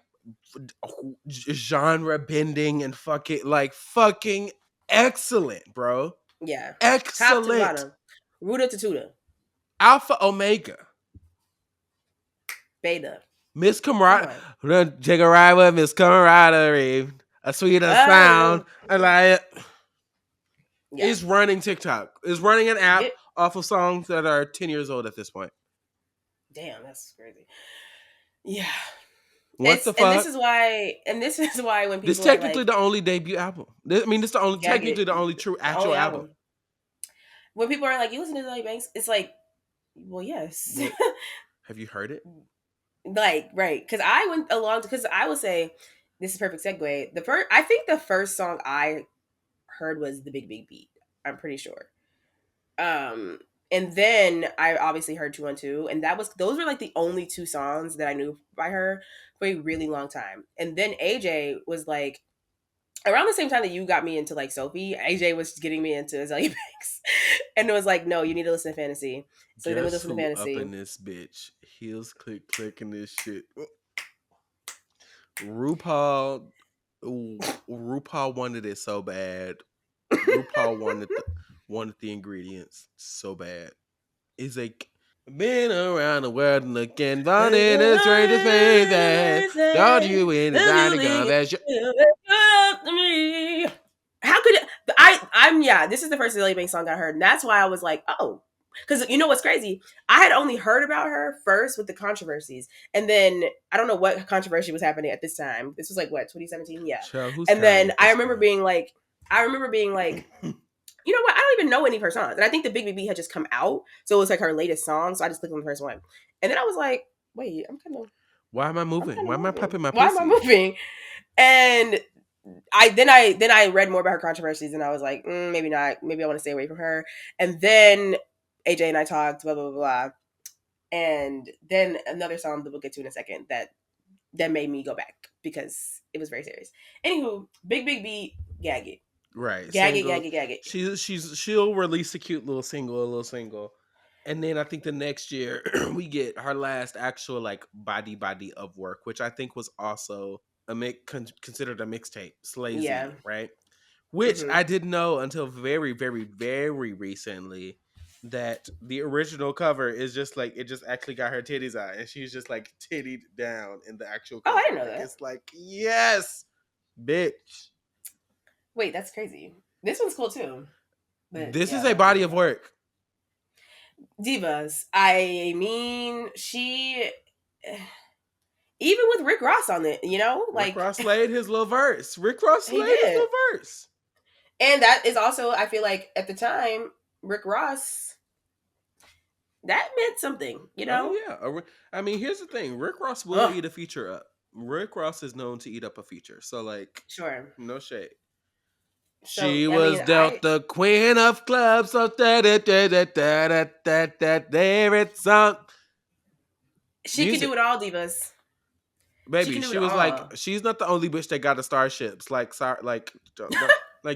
Speaker 1: genre bending and fucking excellent, bro.
Speaker 2: Yeah,
Speaker 1: excellent.
Speaker 2: Top to bottom, Ruta to Tuta,
Speaker 1: Alpha Omega,
Speaker 2: Beta,
Speaker 1: Miss Camaraderie, take a ride with Miss Camaraderie, a sweeter sound. I like it. Yeah. It's running TikTok. It's running an app off of songs that are 10 years old at this point.
Speaker 2: Damn, that's crazy. Yeah.
Speaker 1: What the fuck?
Speaker 2: And this is why when people
Speaker 1: this technically the only debut album. This the only technically the only true actual album.
Speaker 2: When people are like, "You listen to Azalea Banks," it's like, well, yes.
Speaker 1: Have you heard it?
Speaker 2: Like, right? Because I went along because I would say this is perfect segue. I think the first song I heard was "The Big Big Beat." I'm pretty sure. And then I obviously heard 212, and those were like the only two songs that I knew by her for a really long time. And then AJ was like, around the same time that you got me into like Sophie, AJ was getting me into Azalea Banks, and it was like, no, you need to listen to Fantasy. So then we listened to Fantasy.
Speaker 1: Up in this bitch, heels clicking this shit. RuPaul wanted it so bad. RuPaul wanted the ingredients so bad. It's like Been around the world and looking, fun in the strangest places. Don't you anybody confess you?
Speaker 2: How could it, I'm yeah, this is the first Azalea Banks song I heard. And that's why I was like, oh. Because you know what's crazy? I had only heard about her first with the controversies. And then I don't know what controversy was happening at this time. This was like what, 2017? Yeah.
Speaker 1: Child, who's
Speaker 2: And
Speaker 1: counting
Speaker 2: then
Speaker 1: at this point?
Speaker 2: I remember being like, you know what? I don't even know any of her songs. And I think the Big Big Beat had just come out. So it was like her latest song. So I just clicked on the first one. And then I was like, wait,
Speaker 1: Why am I
Speaker 2: I'm
Speaker 1: moving?
Speaker 2: kind
Speaker 1: Why
Speaker 2: of
Speaker 1: am I
Speaker 2: moving.
Speaker 1: popping my
Speaker 2: Why am I
Speaker 1: pussy?
Speaker 2: moving? And I read more about her controversies and I was like, maybe not. Maybe I want to stay away from her. And then AJ and I talked, blah, blah, blah, blah. And then another song that we'll get to in a second that made me go back because it was very serious. Anywho, Big Big Beat, gag it.
Speaker 1: Right,
Speaker 2: Gag it,
Speaker 1: single.
Speaker 2: gag it, gag it.
Speaker 1: She'll release a cute little single, and then I think the next year we get her last actual like body of work, which I think was also considered a mixtape,
Speaker 2: Yeah.
Speaker 1: Slazy, right? Which
Speaker 2: Mm-hmm.
Speaker 1: I didn't know until very, very, very recently that the original cover is just like it just actually got her titties out, and she's just like tittied down in the actual
Speaker 2: Oh, I
Speaker 1: cover.
Speaker 2: didn't know
Speaker 1: Like
Speaker 2: that.
Speaker 1: it's like yes, bitch.
Speaker 2: Wait, that's crazy. This one's cool too. But
Speaker 1: This is
Speaker 2: yeah,
Speaker 1: a body of work.
Speaker 2: Divas. I mean, she even with Rick Ross on it, you know,
Speaker 1: Rick
Speaker 2: like
Speaker 1: Ross slayed his little verse. Rick Ross
Speaker 2: he
Speaker 1: slayed his
Speaker 2: did.
Speaker 1: little verse.
Speaker 2: And that is also, I feel like at the time, Rick Ross, that meant something, you
Speaker 1: Oh
Speaker 2: know?
Speaker 1: yeah. I mean, here's the thing. Rick Ross will
Speaker 2: Ugh,
Speaker 1: eat a feature up. Rick Ross is known to eat up a feature. So like,
Speaker 2: sure.
Speaker 1: no shade.
Speaker 2: So,
Speaker 1: She
Speaker 2: I
Speaker 1: was
Speaker 2: mean,
Speaker 1: dealt the queen of clubs. So there it's song.
Speaker 2: she can do
Speaker 1: Music.
Speaker 2: it all, Divas. She
Speaker 1: Baby,
Speaker 2: can do
Speaker 1: she
Speaker 2: it
Speaker 1: was like,
Speaker 2: all.
Speaker 1: she's not the only bitch that got the starships. Like, sorry, like,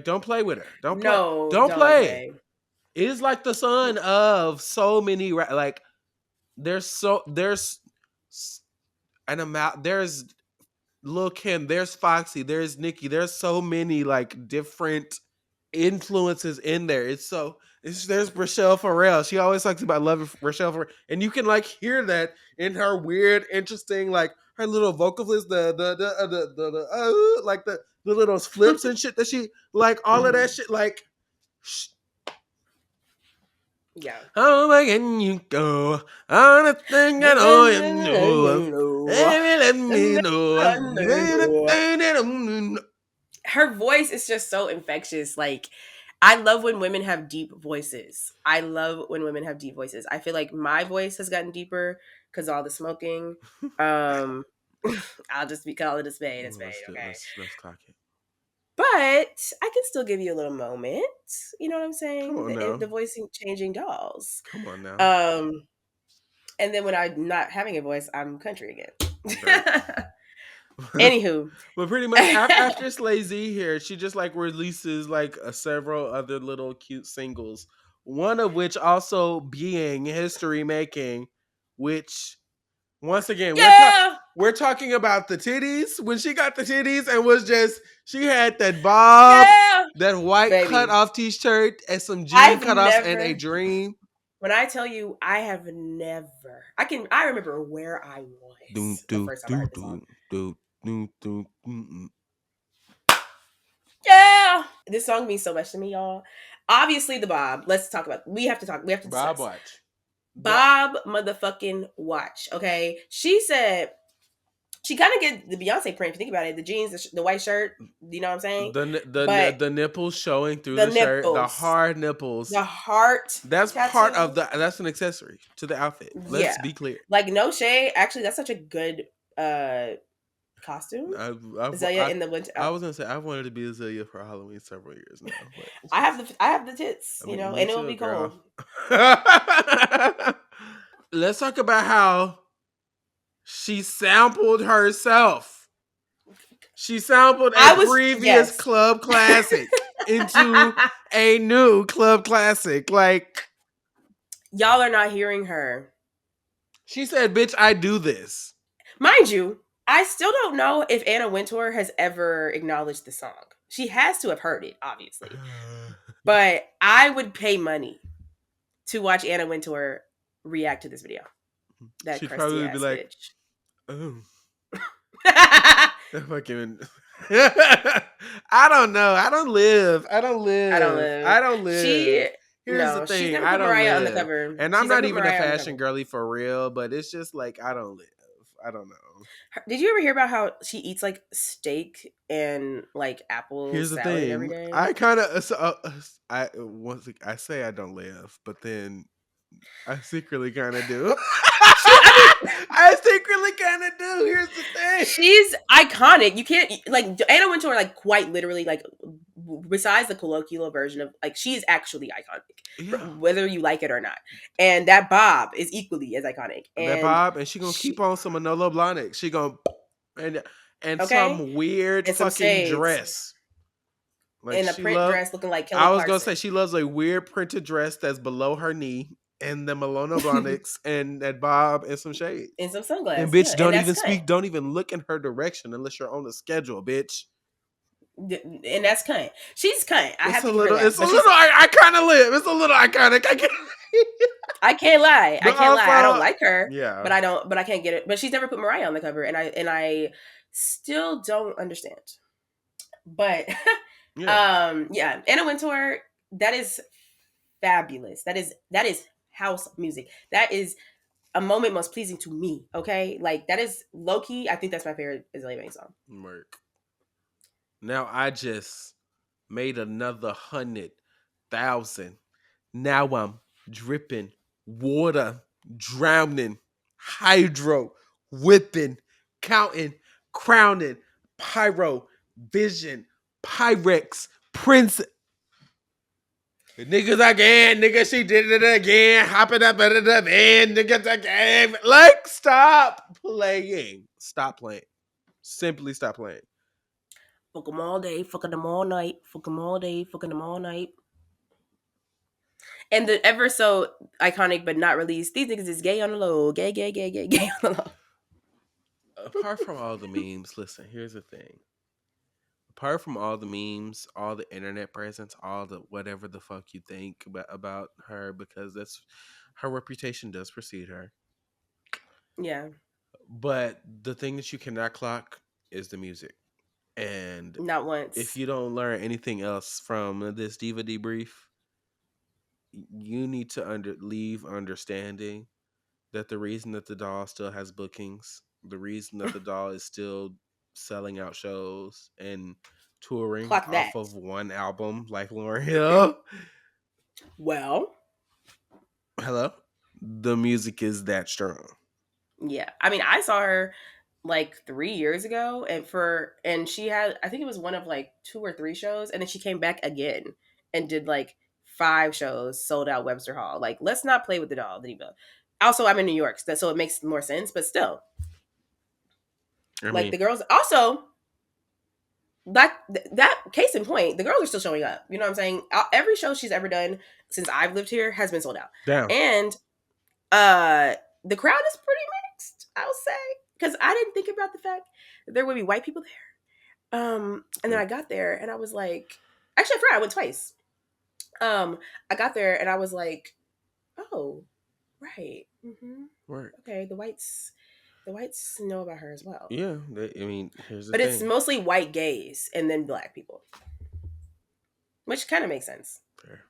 Speaker 1: don't play with her.
Speaker 2: No,
Speaker 1: Don't
Speaker 2: don't
Speaker 1: play.
Speaker 2: play.
Speaker 1: It is like the son of so many. Like, there's an amount. There's Lil Kim. There's Foxy. There's Nicki. There's so many like different influences in there. There's Rochelle Farrell. She always talks about loving Rochelle Farrell, and you can like hear that in her weird, interesting like her little vocalist, like the little flips and shit that she like all of that shit like.
Speaker 2: Yeah.
Speaker 1: How can you go on a thing I know you know of? Baby, let me know.
Speaker 2: Her voice is just so infectious. Like, I love when women have deep voices. I love when women have deep voices. I feel like my voice has gotten deeper because all the smoking. Um, I'll just be call it a spade, okay?
Speaker 1: Let's clock it.
Speaker 2: But I can still give you a little moment. You know what I'm
Speaker 1: Come
Speaker 2: saying?
Speaker 1: on now.
Speaker 2: The voice changing dolls.
Speaker 1: Come on now.
Speaker 2: Um, and then when I'm not having a voice, I'm country
Speaker 1: Dirt.
Speaker 2: again. Anywho,
Speaker 1: But pretty much after Slazy here, she just like releases like several other little cute singles. One of which also being history making, which once again
Speaker 2: yeah,
Speaker 1: we're talking about the titties when she got the titties and was just she had that bob,
Speaker 2: yeah,
Speaker 1: that white cut
Speaker 2: baby.
Speaker 1: off t-shirt and some jean
Speaker 2: I've
Speaker 1: cutoffs and a
Speaker 2: never.
Speaker 1: dream.
Speaker 2: When I tell you, I have never. I remember where I
Speaker 1: Do
Speaker 2: was the
Speaker 1: do
Speaker 2: first time I
Speaker 1: do
Speaker 2: heard the song.
Speaker 1: do do do do. Mm-mm.
Speaker 2: Yeah, this song means so much to me, y'all. Obviously, the Bob. Let's talk about. We have to talk. We have to
Speaker 1: Bob
Speaker 2: discuss
Speaker 1: Watch.
Speaker 2: Bob motherfucking Watch. Okay, she said she kind of get the Beyonce print. If you think about it, the jeans, the white shirt. You know what I'm saying? But
Speaker 1: The nipples showing through
Speaker 2: the
Speaker 1: the shirt, the
Speaker 2: nipples,
Speaker 1: hard nipples.
Speaker 2: the heart
Speaker 1: That's part of
Speaker 2: tattoo.
Speaker 1: that's an accessory to the outfit.
Speaker 2: Yeah,
Speaker 1: Let's be clear.
Speaker 2: like no shade. Actually, that's such a good costume.
Speaker 1: I
Speaker 2: Azalea in the winter.
Speaker 1: I was gonna say I've wanted to be Azalea for Halloween several years now, but
Speaker 2: I have the tits,
Speaker 1: I
Speaker 2: you
Speaker 1: mean
Speaker 2: know,
Speaker 1: me
Speaker 2: and it will
Speaker 1: too,
Speaker 2: be
Speaker 1: girl.
Speaker 2: cold.
Speaker 1: Let's talk about how she sampled herself. She sampled a
Speaker 2: I was
Speaker 1: previous
Speaker 2: yes.
Speaker 1: club classic into a new club classic. Like
Speaker 2: Y'all are not hearing her.
Speaker 1: she said, "Bitch, I do this."
Speaker 2: Mind you, I still don't know if Anna Wintour has ever acknowledged the song. She has to have heard it, obviously. But I would pay money to watch Anna Wintour react to this video. That
Speaker 1: She'd
Speaker 2: crusty
Speaker 1: probably be
Speaker 2: ass
Speaker 1: like,
Speaker 2: bitch.
Speaker 1: "Oh, fucking." I don't know. I don't live. I don't
Speaker 2: I don't
Speaker 1: live.
Speaker 2: live.
Speaker 1: I don't
Speaker 2: She
Speaker 1: live. Here's the
Speaker 2: no, she's
Speaker 1: thing.
Speaker 2: never
Speaker 1: I
Speaker 2: put
Speaker 1: don't
Speaker 2: Mariah on the
Speaker 1: live.
Speaker 2: cover.
Speaker 1: And I'm
Speaker 2: She's never
Speaker 1: not
Speaker 2: put
Speaker 1: even a
Speaker 2: Mariah on the
Speaker 1: fashion
Speaker 2: cover.
Speaker 1: girly for real, but it's just like I don't live. I don't know.
Speaker 2: Did you ever hear about how she eats like steak and like apple
Speaker 1: Here's the
Speaker 2: salad every
Speaker 1: thing.
Speaker 2: day?
Speaker 1: I kind of I once I say I don't live, but then I secretly kind of do.
Speaker 2: I mean,
Speaker 1: I secretly kind of do. Here's the thing.
Speaker 2: she's iconic. You can't like Anna Wintour, like quite literally, like besides the colloquial version of like she's actually iconic,
Speaker 1: Yeah,
Speaker 2: whether you like it or not. And that Bob is equally as iconic.
Speaker 1: that
Speaker 2: And
Speaker 1: Bob, and she gonna keep
Speaker 2: she
Speaker 1: on some Manolo Blahnik. She gonna and
Speaker 2: okay,
Speaker 1: some weird
Speaker 2: and some
Speaker 1: fucking
Speaker 2: shades
Speaker 1: dress. Like
Speaker 2: in a
Speaker 1: she
Speaker 2: print
Speaker 1: love.
Speaker 2: dress looking like Kelly
Speaker 1: I was gonna say
Speaker 2: Clarkson.
Speaker 1: she loves a weird printed dress that's below her knee, and the Malona Blahniks, and that Bob and some shades.
Speaker 2: And some
Speaker 1: And
Speaker 2: sunglasses,
Speaker 1: bitch,
Speaker 2: yeah, and
Speaker 1: don't
Speaker 2: that's
Speaker 1: even
Speaker 2: cunt.
Speaker 1: speak, don't even look in her direction unless you're on the schedule, bitch.
Speaker 2: And that's cunt. She's cunt. I have to give her that.
Speaker 1: It's a
Speaker 2: But
Speaker 1: little, I kind of live. It's a little iconic.
Speaker 2: I can't lie. I
Speaker 1: But
Speaker 2: can't lie. I don't
Speaker 1: also,
Speaker 2: like her,
Speaker 1: yeah,
Speaker 2: but I don't. But I can't get it. But she's never put Mariah on the cover, and I still don't understand. But
Speaker 1: yeah.
Speaker 2: yeah, Anna Wintour. That is fabulous. That is house music. That is a moment most pleasing to me. Okay, like that is low key. I think that's my favorite Azalea Banks song.
Speaker 1: Merc. Now I just made another 100,000. Now I'm dripping, water, drowning, hydro, whipping, counting, crowning, pyro, vision, Pyrex, Prince. Niggas again, nigga, she did it again, hopping up at it again, niggas again. Like, stop playing. Stop playing. Simply stop playing.
Speaker 2: Fuck them all day, fucking them all night, fuck them all day, fucking them all night. And the ever so iconic but not released, these niggas is gay on the low, gay, gay, gay, gay, gay on the low.
Speaker 1: Apart from all the memes, listen, here's the thing. Apart from all the memes, all the internet presence, all the whatever the fuck you think about her, because that's her reputation does precede her.
Speaker 2: Yeah,
Speaker 1: But the thing that you cannot clock is the music. And
Speaker 2: not once.
Speaker 1: if you don't learn anything else from this diva debrief, you need to leave understanding that the reason that the doll still has bookings, the reason that the doll is still selling out shows and touring
Speaker 2: Clock
Speaker 1: off
Speaker 2: that.
Speaker 1: of one album like Lauryn Hill.
Speaker 2: Well,
Speaker 1: Hello? The music is that strong.
Speaker 2: yeah. I mean, I saw her like 3 years ago, and she had, I think it was one of like 2 or 3 shows, and then she came back again and did like 5 shows, sold out Webster Hall. Like, let's not play with the doll, diva. Also, I'm in New York, so it makes more sense. But still,
Speaker 1: I
Speaker 2: like
Speaker 1: mean,
Speaker 2: the girls also. That case in point, the girls are still showing up. You know what I'm saying? Every show she's ever done since I've lived here has been sold out,
Speaker 1: down.
Speaker 2: and the crowd is pretty mixed. I'll say, because I didn't think about the fact that there would be white people there. And then I got there and I was like, actually, I forgot I went twice. I got there and I was like, oh, right,
Speaker 1: Work.
Speaker 2: okay, the whites know about her as well.
Speaker 1: Yeah, I mean, here's the
Speaker 2: But
Speaker 1: thing.
Speaker 2: it's mostly white gays and then black people, which kind of makes sense.
Speaker 1: Fair.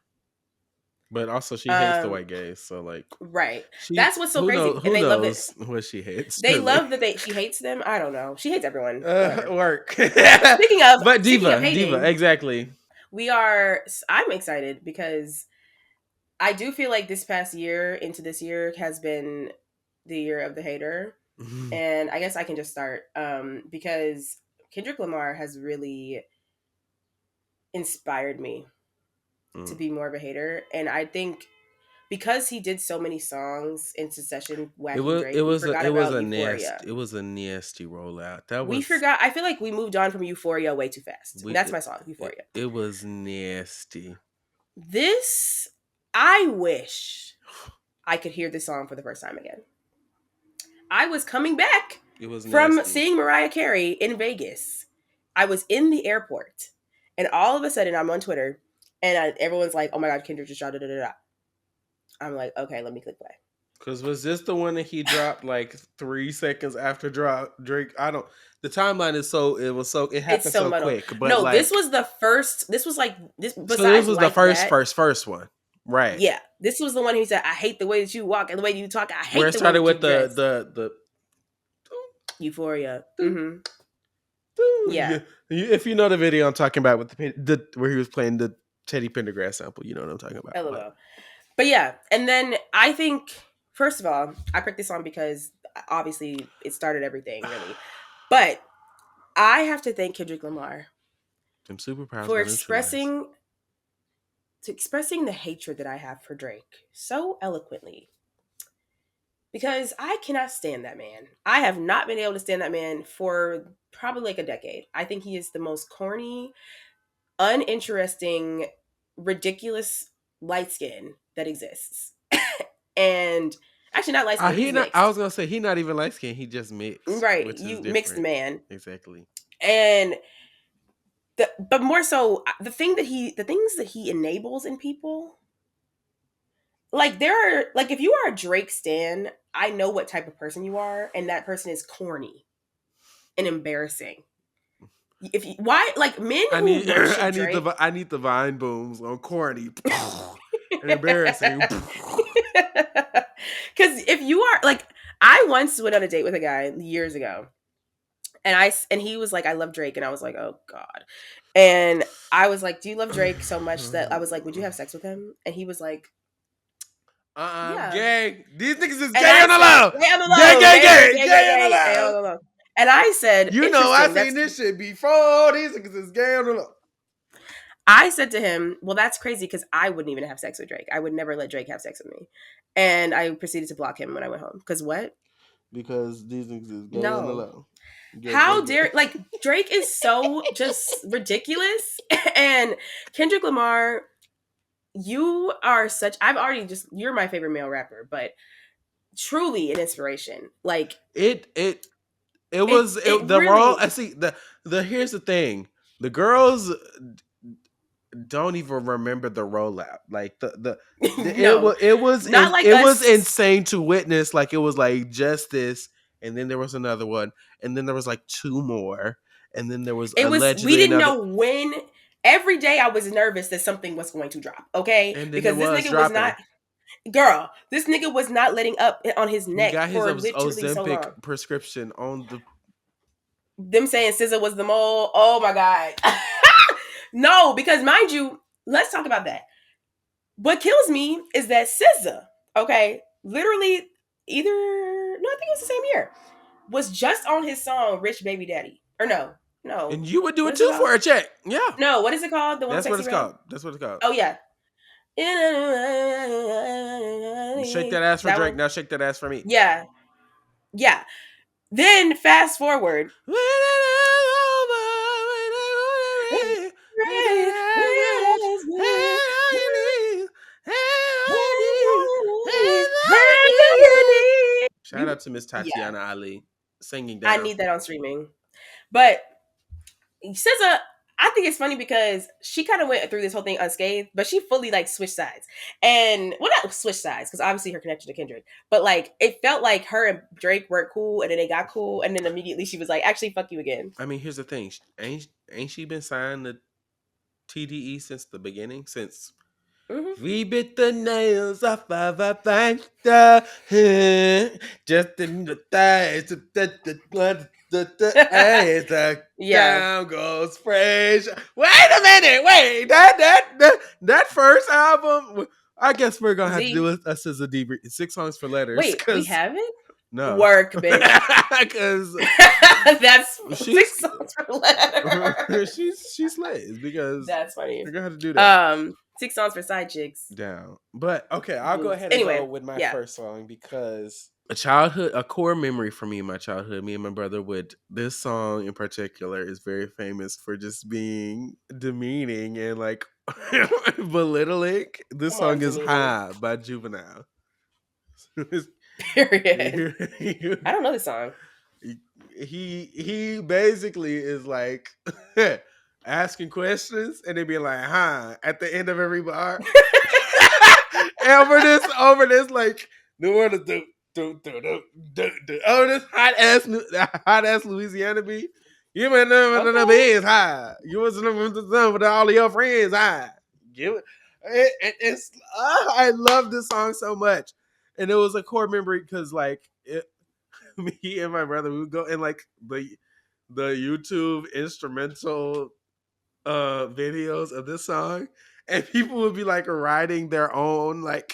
Speaker 1: But also, she hates the white gays, so like,
Speaker 2: right. That's what's so crazy,
Speaker 1: who
Speaker 2: and they love
Speaker 1: knows
Speaker 2: it.
Speaker 1: what she hates?
Speaker 2: They
Speaker 1: Really.
Speaker 2: love that she hates them. I don't know. She hates everyone.
Speaker 1: Work.
Speaker 2: Speaking of
Speaker 1: Diva,
Speaker 2: hating,
Speaker 1: exactly.
Speaker 2: I'm excited because I do feel like this past year into this year has been the year of the hater. And I guess I can just start because Kendrick Lamar has really inspired me to be more of a hater. And I think because he did so many songs in succession, Wacky Drake, we forgot about Euphoria.
Speaker 1: It was a nasty rollout.
Speaker 2: I feel like we moved on from Euphoria way too fast. That's my song, Euphoria.
Speaker 1: It was nasty.
Speaker 2: This, I wish I could hear this song for the first time again. I was coming back from seeing Mariah Carey in Vegas. I was in the airport, and all of a sudden I'm on Twitter, and everyone's like, "Oh my God, Kendrick just shot da da da da." I'm like, okay, let me click play.
Speaker 1: Cause was this the one that he dropped like 3 seconds after drop Drake? I don't. The timeline is it
Speaker 2: It's
Speaker 1: happened
Speaker 2: so
Speaker 1: so
Speaker 2: muddled.
Speaker 1: quick. But
Speaker 2: No, this
Speaker 1: like,
Speaker 2: was the first. This was like this.
Speaker 1: so this
Speaker 2: Besides,
Speaker 1: was the
Speaker 2: like that.
Speaker 1: first one, right?
Speaker 2: Yeah, this was the one he said, "I hate the way that you walk and the way that you talk. I
Speaker 1: Where
Speaker 2: hate
Speaker 1: it
Speaker 2: the way
Speaker 1: started
Speaker 2: that you
Speaker 1: with
Speaker 2: dress."
Speaker 1: the
Speaker 2: Euphoria. Mm-hmm. Yeah.
Speaker 1: if you know the video I'm talking about with the where he was playing the Teddy Pendergrass sample, you know what I'm talking about.
Speaker 2: LOL. But yeah, and then I think first of all, I picked this song because obviously it started everything really. But I have to thank Kendrick Lamar
Speaker 1: Them superpowers
Speaker 2: for
Speaker 1: gonna neutralize.
Speaker 2: expressing the hatred that I have for Drake so eloquently. Because I cannot stand that man. I have not been able to stand that man for probably like a decade. I think he is the most corny, uninteresting, ridiculous light skin that exists. And actually not light skin,
Speaker 1: He
Speaker 2: he's
Speaker 1: not. I
Speaker 2: mixed.
Speaker 1: was gonna say he not even light skinned. He just mixed,
Speaker 2: Right.
Speaker 1: which is
Speaker 2: You mixed
Speaker 1: different.
Speaker 2: man.
Speaker 1: Exactly.
Speaker 2: And but more so the things that he enables in people, like there are like if you are a Drake stan, I know what type of person you are, and that person is corny and embarrassing. If you, why like men
Speaker 1: I
Speaker 2: who
Speaker 1: need
Speaker 2: worship Drake,
Speaker 1: I need the Vine booms on corny and embarrassing.
Speaker 2: because if you are like, I once went on a date with a guy years ago, and he was like, I love Drake, and I was like, oh god, and I was like, do you love Drake so much that I was like, would you have sex with him? And he was like, yeah.
Speaker 1: Gay. These niggas is
Speaker 2: And
Speaker 1: gay
Speaker 2: I
Speaker 1: on the
Speaker 2: said,
Speaker 1: low.
Speaker 2: gay on the
Speaker 1: Gay,
Speaker 2: low,
Speaker 1: gay,
Speaker 2: gay,
Speaker 1: gay,
Speaker 2: gay,
Speaker 1: gay on the
Speaker 2: gay, gay
Speaker 1: low.
Speaker 2: on the low. And I said,
Speaker 1: You know, I
Speaker 2: interesting.
Speaker 1: seen this shit before. These niggas is gay on the low.
Speaker 2: I said to him, well, that's crazy because I wouldn't even have sex with Drake. I would never let Drake have sex with me. And I proceeded to block him when I went home. Because what?
Speaker 1: Because these niggas is gay on the
Speaker 2: No.
Speaker 1: low. Gay,
Speaker 2: How
Speaker 1: gay,
Speaker 2: dare,
Speaker 1: gay.
Speaker 2: like, Drake is so just ridiculous. And Kendrick Lamar, you are such, you're my favorite male rapper, but truly an inspiration. Like,
Speaker 1: It was the
Speaker 2: really,
Speaker 1: role. I see the here's the thing. The girls don't even remember the rollout. Like
Speaker 2: no,
Speaker 1: it was
Speaker 2: not like
Speaker 1: it was
Speaker 2: us.
Speaker 1: insane to witness. Like it was like Justice, and then there was another one, and then there was like two more, and then there was
Speaker 2: We
Speaker 1: allegedly
Speaker 2: didn't
Speaker 1: another,
Speaker 2: know when. Every day I was nervous that something was going to drop. Okay,
Speaker 1: and then there
Speaker 2: because this
Speaker 1: was
Speaker 2: nigga was
Speaker 1: dropping.
Speaker 2: not, girl. This nigga was not letting up on his
Speaker 1: He
Speaker 2: neck
Speaker 1: got his
Speaker 2: for literally so
Speaker 1: Ozempic
Speaker 2: long.
Speaker 1: prescription on the.
Speaker 2: Them saying SZA was the mole. Oh my god. No, because mind you, let's talk about that. What kills me is that SZA, okay, literally either no, I think it was the same year, was just on his song "Rich Baby Daddy." Or no.
Speaker 1: And you would do
Speaker 2: What
Speaker 1: it
Speaker 2: is it
Speaker 1: too
Speaker 2: called?
Speaker 1: for a check. Yeah.
Speaker 2: No, what is it called? The one with
Speaker 1: That's what
Speaker 2: Sexy
Speaker 1: it's
Speaker 2: Red?
Speaker 1: called. That's what it's called.
Speaker 2: Oh yeah.
Speaker 1: Shake that ass for
Speaker 2: That
Speaker 1: Drake.
Speaker 2: one?
Speaker 1: Now shake that ass for me.
Speaker 2: Yeah. Yeah. Then fast forward.
Speaker 1: Shout out to Miss
Speaker 2: Yeah,
Speaker 1: Tatiana Ali singing
Speaker 2: I
Speaker 1: down.
Speaker 2: need that on streaming. But SZA, I think it's funny because she kind of went through this whole thing unscathed, but she fully like switched sides. And well, not switched sides because obviously her connection to Kendrick, but like it felt like her and Drake weren't cool, and then they got cool, and then immediately she was like, "Actually, fuck you again."
Speaker 1: I mean, here's the thing: ain't she been signed to TDE since the beginning? Since we bit the nails off of our factor, just in the thighs, the
Speaker 2: Yeah.
Speaker 1: down goes fresh. Wait a minute, wait that first album. I guess we're gonna have to
Speaker 2: Z.
Speaker 1: do a SZA debrief. 6 songs for letters,
Speaker 2: Wait, we
Speaker 1: because
Speaker 2: haven't?
Speaker 1: no
Speaker 2: Work, bitch.
Speaker 1: because
Speaker 2: That's
Speaker 1: she's
Speaker 2: 6 songs per letter.
Speaker 1: she slays, because
Speaker 2: That's funny.
Speaker 1: we're gonna have to do that.
Speaker 2: 6 songs for side chicks.
Speaker 1: Down. But okay, I'll go ahead and
Speaker 2: Anyway,
Speaker 1: go with my
Speaker 2: yeah.
Speaker 1: first song, because a core memory for me in my childhood, me and my brother would, this song in particular is very famous for just being demeaning and like belittling. This
Speaker 2: Come on,
Speaker 1: song is
Speaker 2: demeaning.
Speaker 1: High by Juvenile.
Speaker 2: Period. I don't know this song.
Speaker 1: He basically is like asking questions and they be like, huh, at the end of every bar. And over this like The word is do. Oh, this hot ass Louisiana beat. You may never the bees high. You was never the sun with all of your friends high. Give it's I love this song so much, and it was a core memory because me and my brother we would go in like the YouTube instrumental videos of this song, and people would be like writing their own like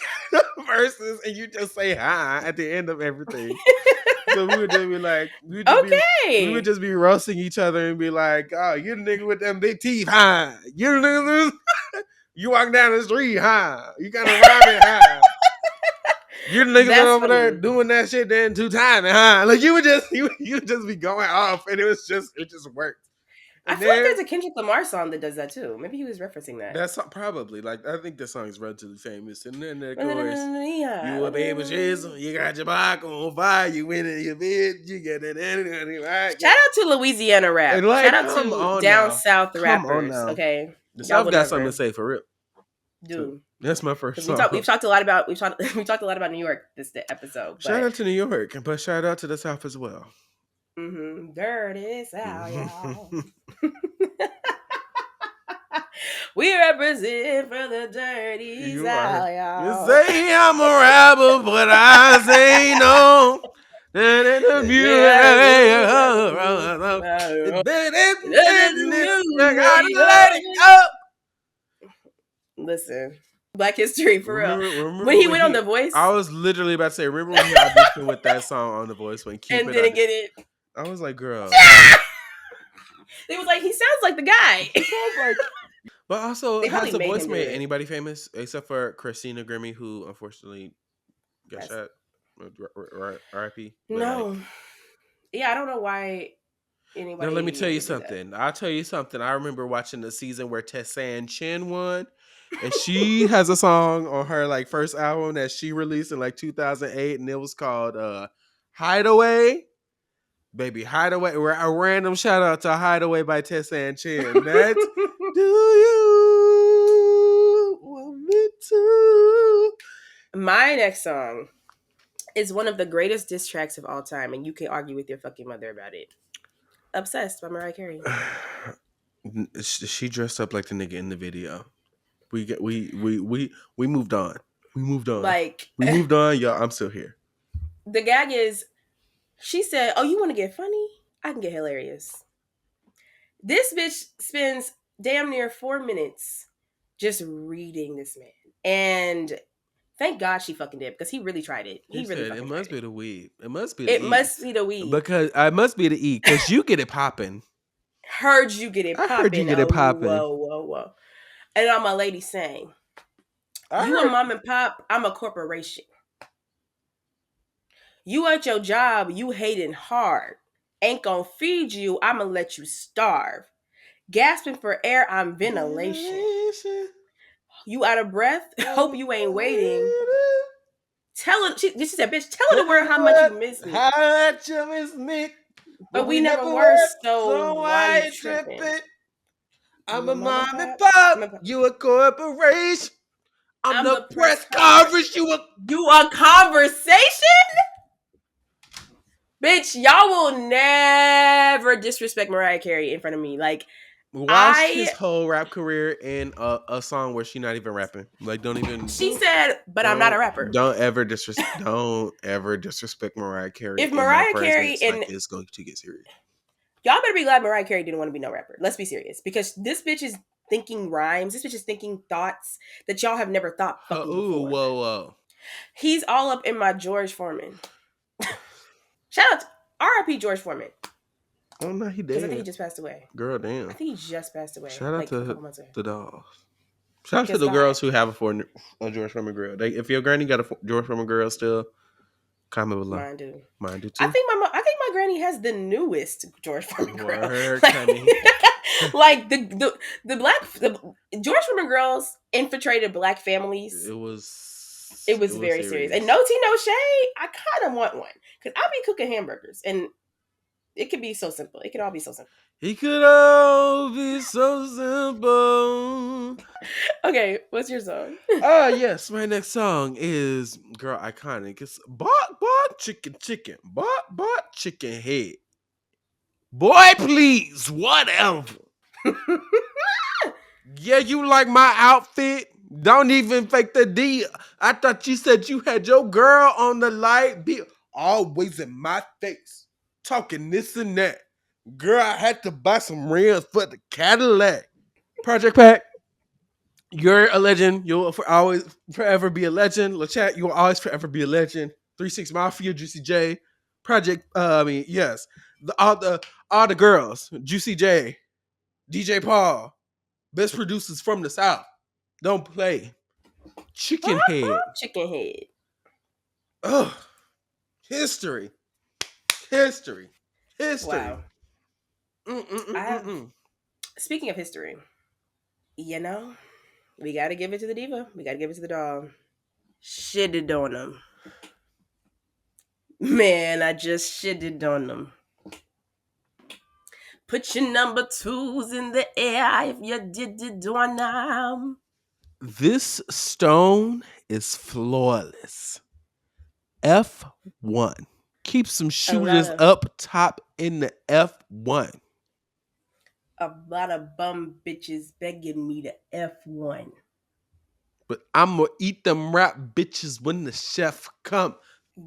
Speaker 1: verses, and you just say hi at the end of everything. So we would just be like, we would just be roasting each other and be like, "Oh, you the nigga with them big teeth, hi? You the nigga, you walk down the street, hi? You got a rabbit, hi? You the niggas
Speaker 2: That's
Speaker 1: over there
Speaker 2: funny.
Speaker 1: doing that shit then 2 times, huh? Like you would just be going off, and it just worked.
Speaker 2: I
Speaker 1: And
Speaker 2: feel like
Speaker 1: then
Speaker 2: there's a Kendrick Lamar song that does that too. Maybe he was referencing that.
Speaker 1: that's probably like I think this song is relatively famous. And then of course, you a baby shizzle, you got your block on fire, you winning your bid, you get it right.
Speaker 2: Shout out to Louisiana rap.
Speaker 1: And like,
Speaker 2: Shout out to down south
Speaker 1: Come on
Speaker 2: rappers.
Speaker 1: now.
Speaker 2: Okay,
Speaker 1: The
Speaker 2: y'all
Speaker 1: South
Speaker 2: will
Speaker 1: got
Speaker 2: never
Speaker 1: something to say for real.
Speaker 2: do.
Speaker 1: That's my first
Speaker 2: Because
Speaker 1: song.
Speaker 2: we've talked a lot about we talked a lot about New York this episode.
Speaker 1: Shout out to New York, but shout out to the South as well.
Speaker 2: Dirty South, y'all. We represent for the dirty South, y'all.
Speaker 1: You say I'm a rapper, but I say no.
Speaker 2: Listen, Black History for real.
Speaker 1: Remember
Speaker 2: when he went on The Voice,
Speaker 1: I was literally about to say, remember when he auditioned with that song on The Voice when Cupid
Speaker 2: and didn't get it?
Speaker 1: I was like, girl.
Speaker 2: They was like, he sounds like the guy.
Speaker 1: But also, has The Voice made
Speaker 2: it.
Speaker 1: anybody famous except for Christina Grimmie, who unfortunately got shot? R.I.P.
Speaker 2: No.
Speaker 1: Like,
Speaker 2: yeah, I don't know why anybody.
Speaker 1: Now, let me tell you something. I'll tell you something. I remember watching the season where Tessanne Chin won, and she has a song on her like first album that she released in like 2008, and it was called "Hideaway." Baby, Hideaway. A random shout out to Hideaway by Tessanne Chin. That's Do You Want Me To?
Speaker 2: My next song is one of the greatest diss tracks of all time, and you can argue with your fucking mother about it. Obsessed by Mariah Carey.
Speaker 1: She dressed up like the nigga in the video. We moved on. We moved on.
Speaker 2: Like
Speaker 1: we moved on, y'all. I'm still here.
Speaker 2: The gag is, she said, "Oh, you want to get funny? I can get hilarious." This bitch spends damn near 4 minutes just reading this man, and thank God she fucking did, because he really tried it. He really
Speaker 1: said,
Speaker 2: fucking
Speaker 1: it must
Speaker 2: tried
Speaker 1: be the weed. It must be.
Speaker 2: It must be the weed.
Speaker 1: Because I must be the E. Because you get it popping.
Speaker 2: Heard you get it popping.
Speaker 1: I heard you get it popping.
Speaker 2: Whoa. And I'm a lady saying, you a mom and pop, I'm a corporation. You at your job, you hating hard. Ain't gonna feed you, I'ma let you starve. Gasping for air, I'm ventilation. You out of breath? Hope you ain't waiting. Tell her, she said, bitch, tell her the word how much you miss me.
Speaker 1: How much you miss me.
Speaker 2: But we never were, so why you tripping?
Speaker 1: I'm a mom and pop. You a corporation. I'm the press conference. You
Speaker 2: a conversation? Bitch, y'all will never disrespect Mariah Carey in front of me. Like,
Speaker 1: watch his whole rap career in a song where she's not even rapping. Like, don't even.
Speaker 2: She said, "But I'm not a rapper."
Speaker 1: Don't ever disrespect Mariah Carey.
Speaker 2: If Mariah Carey
Speaker 1: is going to get serious,
Speaker 2: y'all better be glad Mariah Carey didn't want to be no rapper. Let's be serious, because this bitch is thinking rhymes. This bitch is thinking thoughts that y'all have never thought. Before.
Speaker 1: Whoa.
Speaker 2: He's all up in my George Foreman. Shout out to R.I.P. George Foreman.
Speaker 1: Oh no, he did.
Speaker 2: Because I think he just passed away.
Speaker 1: Girl, damn.
Speaker 2: I think he just passed away.
Speaker 1: Shout out to the dolls. Shout out to the girls who have a George Foreman grill. If your granny got a George Foreman grill still, comment below. Mine do too.
Speaker 2: I think my granny has the newest George Foreman grill. Like the George Foreman girls infiltrated black families.
Speaker 1: It was
Speaker 2: very serious. And no tea, no shade. I kind of want one, because I be cooking hamburgers, and It could be so simple. It could all be so simple.
Speaker 1: It could all be so simple.
Speaker 2: Okay, what's your song?
Speaker 1: Yes, my next song is girl iconic. It's bought chicken chicken. Bought chicken head. Boy, please, whatever. Yeah, you like my outfit? Don't even fake the D. I thought you said you had your girl on the light. Be always in my face. Talking this and that. Girl, I had to buy some rims for the Cadillac. Project Pack, you're a legend. You'll always forever be a legend. LaChat, you will always forever be a legend. 36 Mafia, Juicy J. Project, yes. All the girls. Juicy J. DJ Paul. Best producers from the South. Don't play. Chicken Head.
Speaker 2: Chicken head.
Speaker 1: Ugh. History. History.
Speaker 2: Wow. I have,
Speaker 1: Mm-mm-mm-mm-mm.
Speaker 2: speaking of history, you know, we got to give it to the diva. We got to give it to the dog. Shitted on them. Man, I just shitted on them. Put your number twos in the air if you did it on them.
Speaker 1: This stone is flawless. F1. Keep some shooters up top in the F1.
Speaker 2: A lot of bum bitches begging me to F1.
Speaker 1: But I'm gonna eat them rap bitches when the chef come.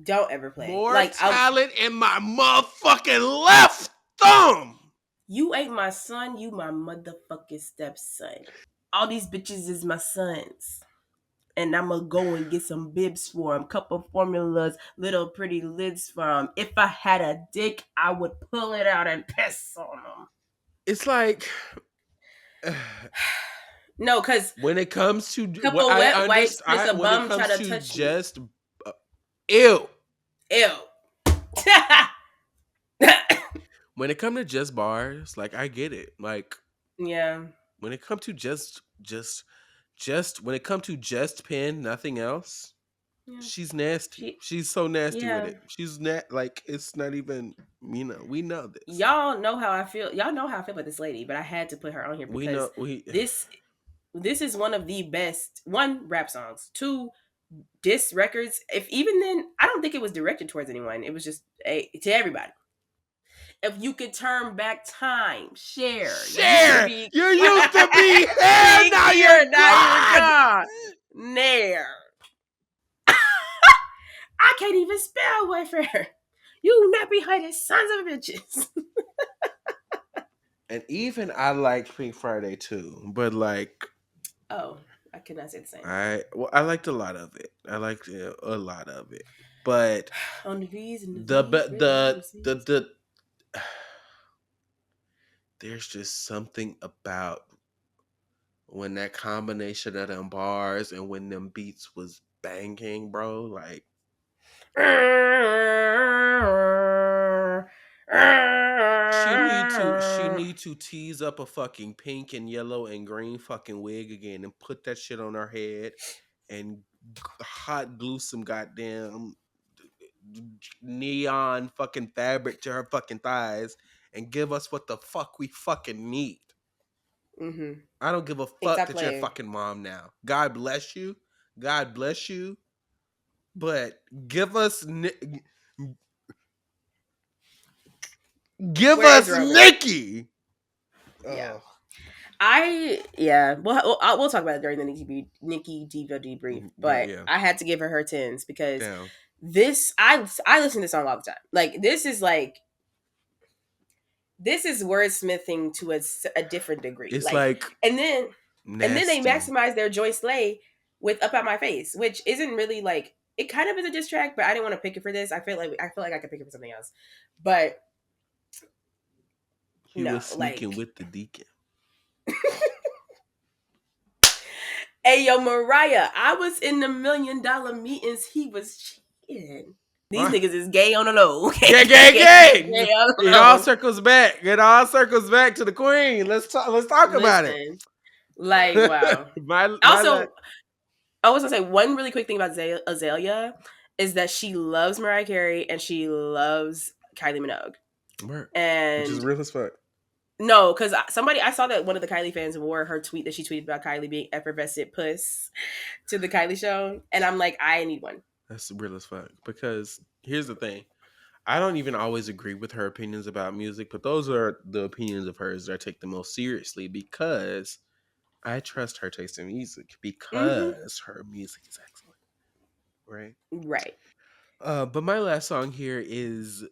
Speaker 2: Don't ever play.
Speaker 1: More
Speaker 2: like
Speaker 1: talent in my motherfucking left thumb.
Speaker 2: You ain't my son, you my motherfucking stepson. All these bitches is my sons. And I'ma go and get some bibs for them, couple formulas, little pretty lids for them. If I had a dick, I would pull it out and piss on them.
Speaker 1: It's like
Speaker 2: no, because
Speaker 1: when it comes to
Speaker 2: couple wet wipes with a bum try to touch
Speaker 1: just ew. When it comes to just bars, like I get it. Like
Speaker 2: yeah.
Speaker 1: When it comes to just when it comes to just pen, nothing else. Yeah. She's nasty. She's so nasty with it. She's like it's not even. We know this.
Speaker 2: Y'all know how I feel. Y'all know how I feel about this lady, but I had to put her on here because this is one of the best rap songs. 2 diss records. If even then, I don't think it was directed towards anyone. It was just to everybody. If you could turn back time, share.
Speaker 1: You used to be here, now you're gone.
Speaker 2: Nair. I can't even spell warfare. You nappy-headed sons of bitches.
Speaker 1: And even I like Pink Friday too, but like,
Speaker 2: oh, I cannot say the same.
Speaker 1: I liked a lot of it. I liked a lot of it, but
Speaker 2: on the V's and
Speaker 1: the there's just something about when that combination of them bars and when them beats was banging, bro. Like, she need to tease up a fucking pink and yellow and green fucking wig again and put that shit on her head and hot glue some goddamn neon fucking fabric to her fucking thighs and give us what the fuck we fucking need.
Speaker 2: Mm-hmm.
Speaker 1: I don't give a fuck that you're a fucking mom now. God bless you. God bless you. But give us Nicki.
Speaker 2: Yeah. We'll talk about it during the Nicki Diva debrief, but yeah. I had to give her 10s because I listen to this song all the time. Like this is wordsmithing to a different degree.
Speaker 1: It's like
Speaker 2: and then they maximize their Joy Slay with Up Out My Face, which isn't really like, it kind of is a diss track, but I didn't want to pick it for this. I feel like I could pick it for something else, but
Speaker 1: he was sneaking with the deacon.
Speaker 2: Hey, yo, Mariah, I was in the $1 million meetings. He was cheating. These niggas is gay on the low.
Speaker 1: Gay. It all circles back. It all circles back to the queen. Let's talk about it.
Speaker 2: Like, wow. I was gonna say one really quick thing about Azalea is that she loves Mariah Carey and she loves Kylie Minogue.
Speaker 1: Work. Which is
Speaker 2: And
Speaker 1: real as fuck.
Speaker 2: no, because I saw that one of the Kylie fans wore her tweet that she tweeted about Kylie being effervescent puss to the Kylie show, and I'm like, I need one.
Speaker 1: That's real as fuck. Because here's the thing. I don't even always agree with her opinions about music, but those are the opinions of hers that I take the most seriously because I trust her taste in music because her music is excellent. Right?
Speaker 2: Right.
Speaker 1: But my last song here is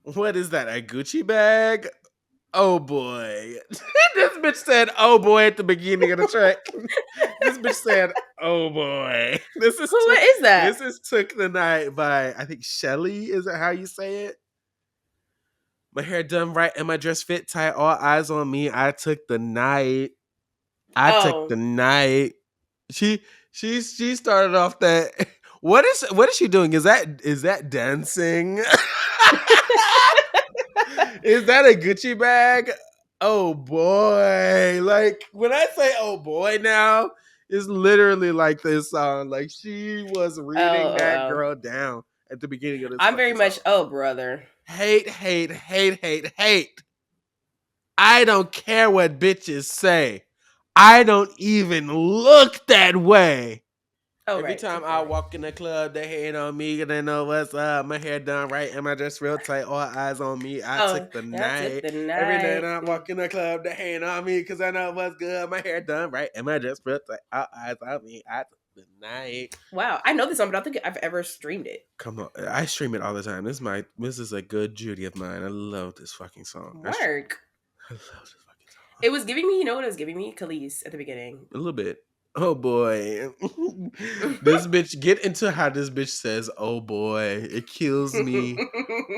Speaker 1: what is that? A Gucci bag? Oh boy. This bitch said oh boy at the beginning of the track. This bitch said oh boy.
Speaker 2: What is that?
Speaker 1: This is Took the Night by I think Shelly. Is that how you say it? My hair done right and my dress fit tight. All eyes on me. I took the night. I took
Speaker 2: Oh.
Speaker 1: the night. She started off that. What is she doing? Is that dancing? Is that a Gucci bag? Oh boy. Like when I say oh boy now, it's literally like this song. Like she was reading that
Speaker 2: Oh.
Speaker 1: girl down at the beginning of this.
Speaker 2: I'm very
Speaker 1: fucking
Speaker 2: much,
Speaker 1: song.
Speaker 2: oh, brother.
Speaker 1: Hate, hate, hate, hate, hate. I don't care what bitches say. I don't even look that way.
Speaker 2: Oh,
Speaker 1: Every
Speaker 2: right.
Speaker 1: time I walk in the club, they hating on me. They know what's up. My hair done right and my dress real tight. All eyes on me. I took the
Speaker 2: I
Speaker 1: night.
Speaker 2: took the
Speaker 1: Every night
Speaker 2: night.
Speaker 1: I walk in the club, they hating on me because I know what's good. My hair done right and my dress real tight. All eyes on me. I took the night.
Speaker 2: Wow, I know this song, but I don't think I've ever streamed it.
Speaker 1: Come on, I stream it all the time. This is a good Judy of mine. I love this fucking song.
Speaker 2: Work.
Speaker 1: I love this fucking song.
Speaker 2: It was giving me, you know what it was giving me? Khalees at the beginning.
Speaker 1: A little bit. Oh boy. This bitch, get into how this bitch says, oh boy. It kills me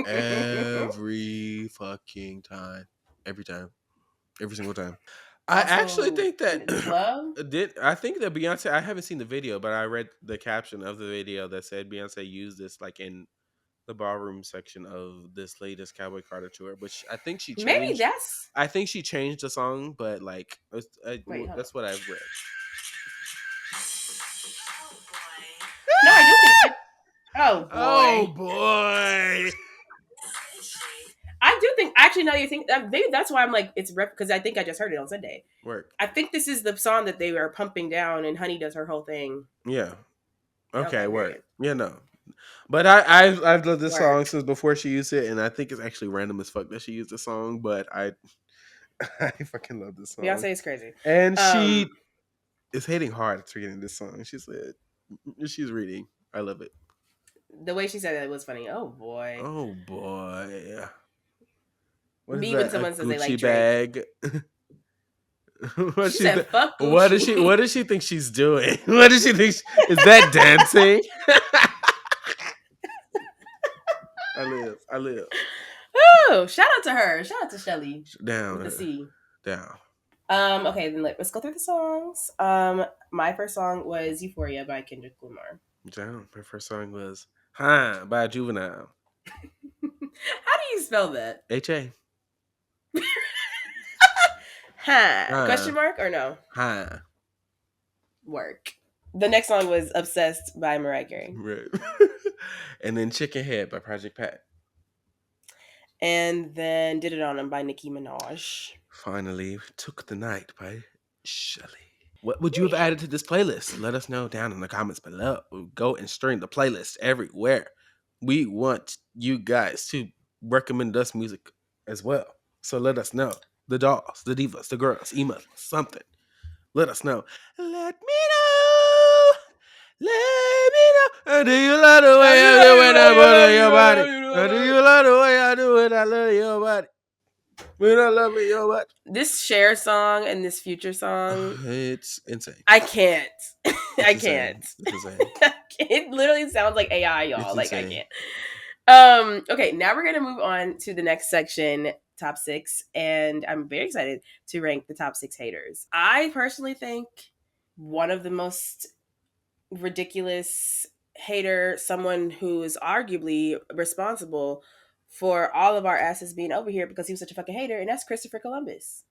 Speaker 1: every fucking time. Every time. Every single time. I actually think that I think that Beyonce, I haven't seen the video, but I read the caption of the video that said Beyonce used this like in the ballroom section of this latest Cowboy Carter tour, which I think she changed.
Speaker 2: Maybe that's.
Speaker 1: I think she changed the song, but like that's what I've read.
Speaker 2: No, I do think. Oh boy.
Speaker 1: Oh boy.
Speaker 2: I do think. Actually, now you think maybe that's why I'm like it's because I think I just heard it on Sunday.
Speaker 1: Work.
Speaker 2: I think this is the song that they were pumping down, and Honey does her whole thing.
Speaker 1: Yeah. Okay. Work.
Speaker 2: Period.
Speaker 1: Yeah. No. But I've loved this song since before she used it, and I think it's actually random as fuck that she used the song, but I fucking love this song.
Speaker 2: Beyonce is crazy,
Speaker 1: and she is hitting hard at reading this song. She said she's reading. I love it.
Speaker 2: The way she said it was funny. Oh boy.
Speaker 1: Oh boy. What
Speaker 2: Me when someone says they like Drake.
Speaker 1: Bag.
Speaker 2: She said, "Fuck Gucci."
Speaker 1: What does she think she's doing? What does she think? Is that dancing? I live.
Speaker 2: Oh, shout out to her. Shout out to Shelly.
Speaker 1: Down.
Speaker 2: With the C.
Speaker 1: Down.
Speaker 2: Okay, then let's go through the songs. My first song was Euphoria by Kendrick Lamar.
Speaker 1: Down. My first song was by Juvenile.
Speaker 2: How do you spell that?
Speaker 1: H-A.
Speaker 2: Question mark or no? Work. The next song was Obsessed by Mariah Carey.
Speaker 1: Right. And then Chicken Head by Project Pat.
Speaker 2: And then Did It On Him by Nicki Minaj.
Speaker 1: Finally, Took the Night by Shelly. What would you have added to this playlist? Let us know down in the comments below. Go and stream the playlist everywhere. We want you guys to recommend us music as well. So let us know. The dolls, the divas, the girls, email us something. Let us know. Let me know. Let me know. Do you love the way I do it? I love your body. Do you love the way I do it? I love your body. When I love it, yo, what?
Speaker 2: This Cher song and this Future song.
Speaker 1: It's insane.
Speaker 2: I can't. I can't.
Speaker 1: It's insane.
Speaker 2: It literally sounds like AI, y'all.
Speaker 1: It's
Speaker 2: like,
Speaker 1: insane.
Speaker 2: I can't. Okay, now we're going to move on to the next section, top 6. And I'm very excited to rank the top 6 haters. I personally think one of the most ridiculous hater, someone who is arguably responsible for all of our asses being over here because he was such a fucking hater, and that's Christopher Columbus.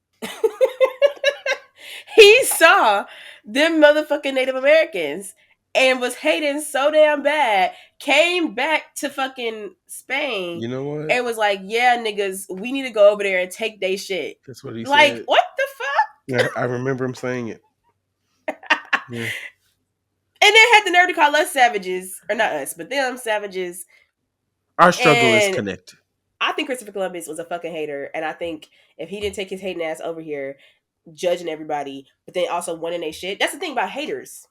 Speaker 2: He saw them motherfucking Native Americans and was hating so damn bad, came back to fucking Spain
Speaker 1: You know what?
Speaker 2: and was like, yeah, niggas, we need to go over there and take they shit.
Speaker 1: That's what he
Speaker 2: Like,
Speaker 1: said.
Speaker 2: what the fuck?
Speaker 1: I remember him saying it. Yeah.
Speaker 2: And then had the nerve to call us savages, or not us, but them savages.
Speaker 1: Our struggle is
Speaker 2: And
Speaker 1: connected.
Speaker 2: I think Christopher Columbus was a fucking hater. And I think if he didn't take his hating ass over here, judging everybody, but then also wanting their shit. That's the thing about haters.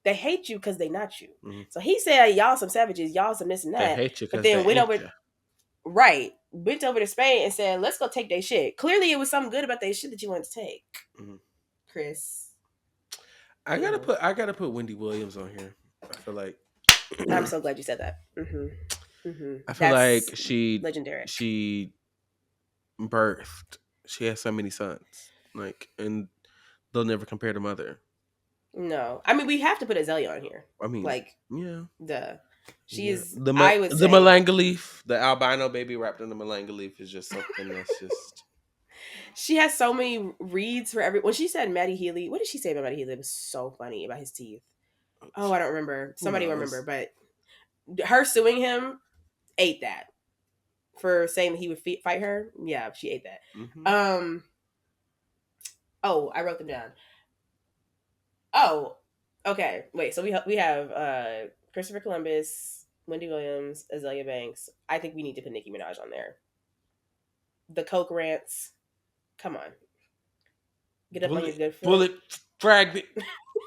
Speaker 2: They hate you because they not you.
Speaker 1: Mm-hmm.
Speaker 2: So he said, y'all some savages, y'all some this and
Speaker 1: They
Speaker 2: that.
Speaker 1: hate you
Speaker 2: But
Speaker 1: because they
Speaker 2: then went
Speaker 1: ain't
Speaker 2: over,
Speaker 1: you.
Speaker 2: right, went over to Spain and said, let's go take their shit. Clearly it was something good about their shit that you wanted to take.
Speaker 1: Mm-hmm.
Speaker 2: Chris.
Speaker 1: I gotta put Wendy Williams on here. I feel like
Speaker 2: I'm so glad you said that.
Speaker 1: I feel
Speaker 2: That's
Speaker 1: like she
Speaker 2: legendary.
Speaker 1: birthed. She has so many sons, like, and they'll never compare to mother.
Speaker 2: No. I mean, we have to put Azalea on here.
Speaker 1: I mean,
Speaker 2: Like,
Speaker 1: yeah,
Speaker 2: duh. She
Speaker 1: yeah.
Speaker 2: is, I would
Speaker 1: The
Speaker 2: say,
Speaker 1: Malanga leaf, the albino baby wrapped in the Malanga leaf is just something that's just.
Speaker 2: she has so many reads for every. When she said Matty Healy, what did she say about Matty Healy? It was so funny about his teeth. Oh, I don't remember.
Speaker 1: Who
Speaker 2: Somebody will
Speaker 1: knows?
Speaker 2: remember, but her suing him ate that for saying that he would fight her. Yeah, she ate that.
Speaker 1: Mm-hmm.
Speaker 2: Oh, I wrote them down. Oh, okay. Wait, so we have Christopher Columbus, Wendy Williams, Azalea Banks. I think we need to put Nicki Minaj on there. The Coke rants. Come on. Get up on your good foot.
Speaker 1: Bullet fragment.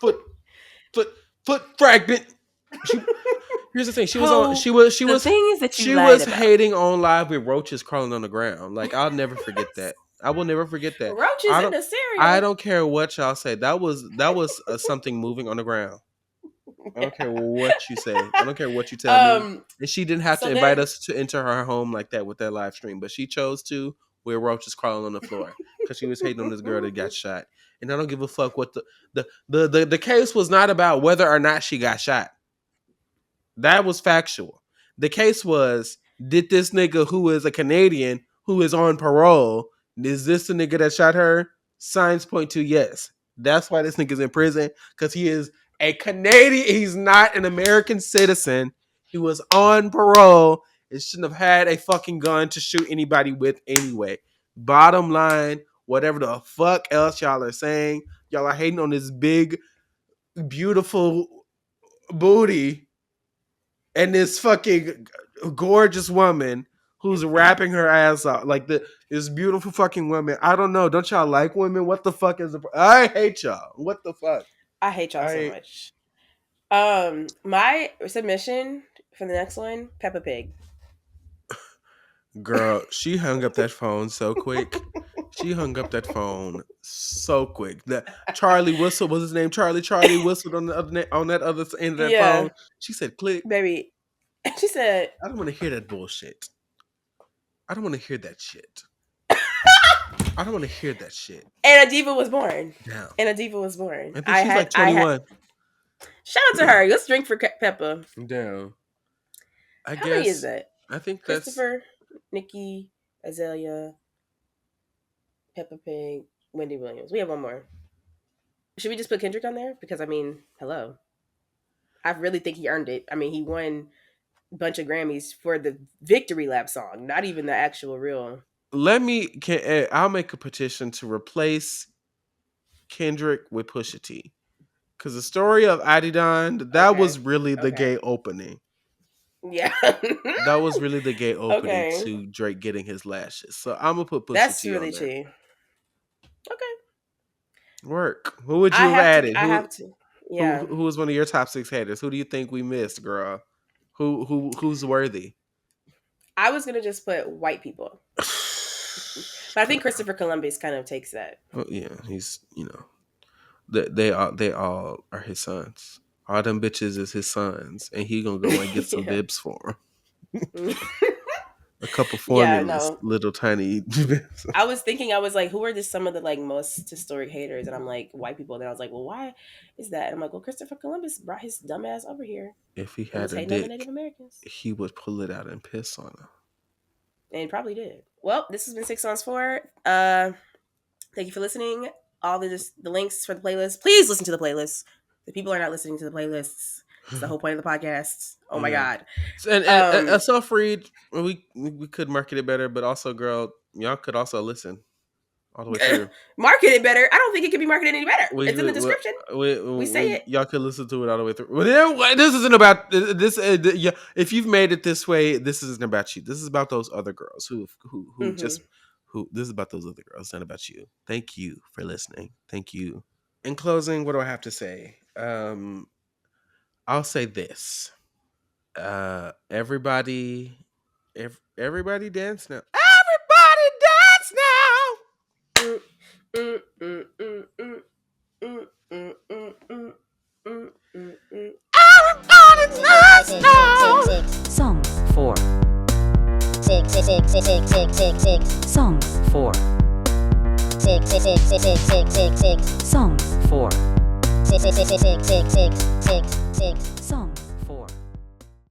Speaker 1: foot fragment. Here's the thing. She was on.
Speaker 2: The things that you lied about.
Speaker 1: Hating on live with roaches crawling on the ground. Like, I'll never forget that. I will never forget that.
Speaker 2: Roaches in the cereal.
Speaker 1: I don't care what y'all say. That was something moving on the ground. I don't care what you say. I don't care what you tell me. And she didn't have to invite us to enter her home like that with that live stream, but she chose to with roaches crawling on the floor because she was hating on this girl that got shot. And I don't give a fuck what the case was not about whether or not she got shot. That was factual. The case was, did this nigga who is a Canadian who is on parole, is this the nigga that shot her? Signs point to yes. That's why this nigga's in prison, because he is a Canadian. He's not an American citizen. He was on parole and shouldn't have had a fucking gun to shoot anybody with anyway. Bottom line, whatever the fuck else y'all are saying, y'all are hating on this big, beautiful booty and this fucking gorgeous woman who's rapping her ass off, like this beautiful fucking woman. I don't know. Don't y'all like women? What the fuck is the? I hate y'all. What the fuck?
Speaker 2: I hate y'all so much. My submission for the next one, Peppa Pig.
Speaker 1: Girl, she hung up that phone so quick. She hung up that phone so quick. That Charlie whistled, was his name Charlie? Charlie whistled on the other on that other end of that phone. She said, "Click,
Speaker 2: baby." She said,
Speaker 1: "I don't want to hear that bullshit. I don't want to hear that shit. I don't want to hear that shit."
Speaker 2: And a diva was born.
Speaker 1: Yeah.
Speaker 2: And a diva was born.
Speaker 1: I think she's like 21.
Speaker 2: Shout out to her. Let's drink for Peppa.
Speaker 1: Down.
Speaker 2: How many is that?
Speaker 1: I think
Speaker 2: Christopher, Nikki, Azalea, Peppa Pig, Wendy Williams. We have one more. Should we just put Kendrick on there? Because, I mean, hello. I really think he earned it. I mean, he won a bunch of Grammys for the Victory Lap song, not even the actual real.
Speaker 1: I'll make a petition to replace Kendrick with Pusha T. Because the story of Adidon, that was really the gay opening.
Speaker 2: Yeah.
Speaker 1: That was really the gay opening to Drake getting his lashes. So I'm going to put Pusha T
Speaker 2: That's
Speaker 1: on there.
Speaker 2: really tea. Okay.
Speaker 1: Work. Who would you have added?
Speaker 2: I have to. Yeah.
Speaker 1: Who was one of your top 6 haters? Who do you think we missed, girl? Who's worthy?
Speaker 2: I was gonna just put white people, but I think Christopher Columbus kind of takes that.
Speaker 1: Well, yeah, he's they all are his sons. All them bitches is his sons, and he gonna go and get some bibs for him. A couple formulas, little tiny bibs.
Speaker 2: I was thinking, I was like, who are some of the like most historic haters? And I'm like, white people. And then I was like, well, why is that? And I'm like, well, Christopher Columbus brought his dumb ass over here.
Speaker 1: If he had a dick, Native Americans, he would pull it out and piss on him.
Speaker 2: And probably did. Well, this has been 6 Songs 4. Thank you for listening. All the links for the playlist. Please listen to the playlist. The people are not listening to the playlists. It's the whole point of the podcast. Oh my God.
Speaker 1: And a self-read, we could market it better, but also, girl, y'all could also listen all the way through.
Speaker 2: Market it better. I don't think it could be marketed any better. It's in the description. We say it.
Speaker 1: Y'all could listen to it all the way through. Well, this isn't about this. Yeah, if you've made it this way, this isn't about you. This is about those other girls who just who. This is about those other girls, not about you. Thank you for listening. Thank you. In closing, what do I have to say? I'll say this. Everybody dance now. Everybody dance now. Everybody dance now.
Speaker 3: Song 4. Song 4. Song 4. Song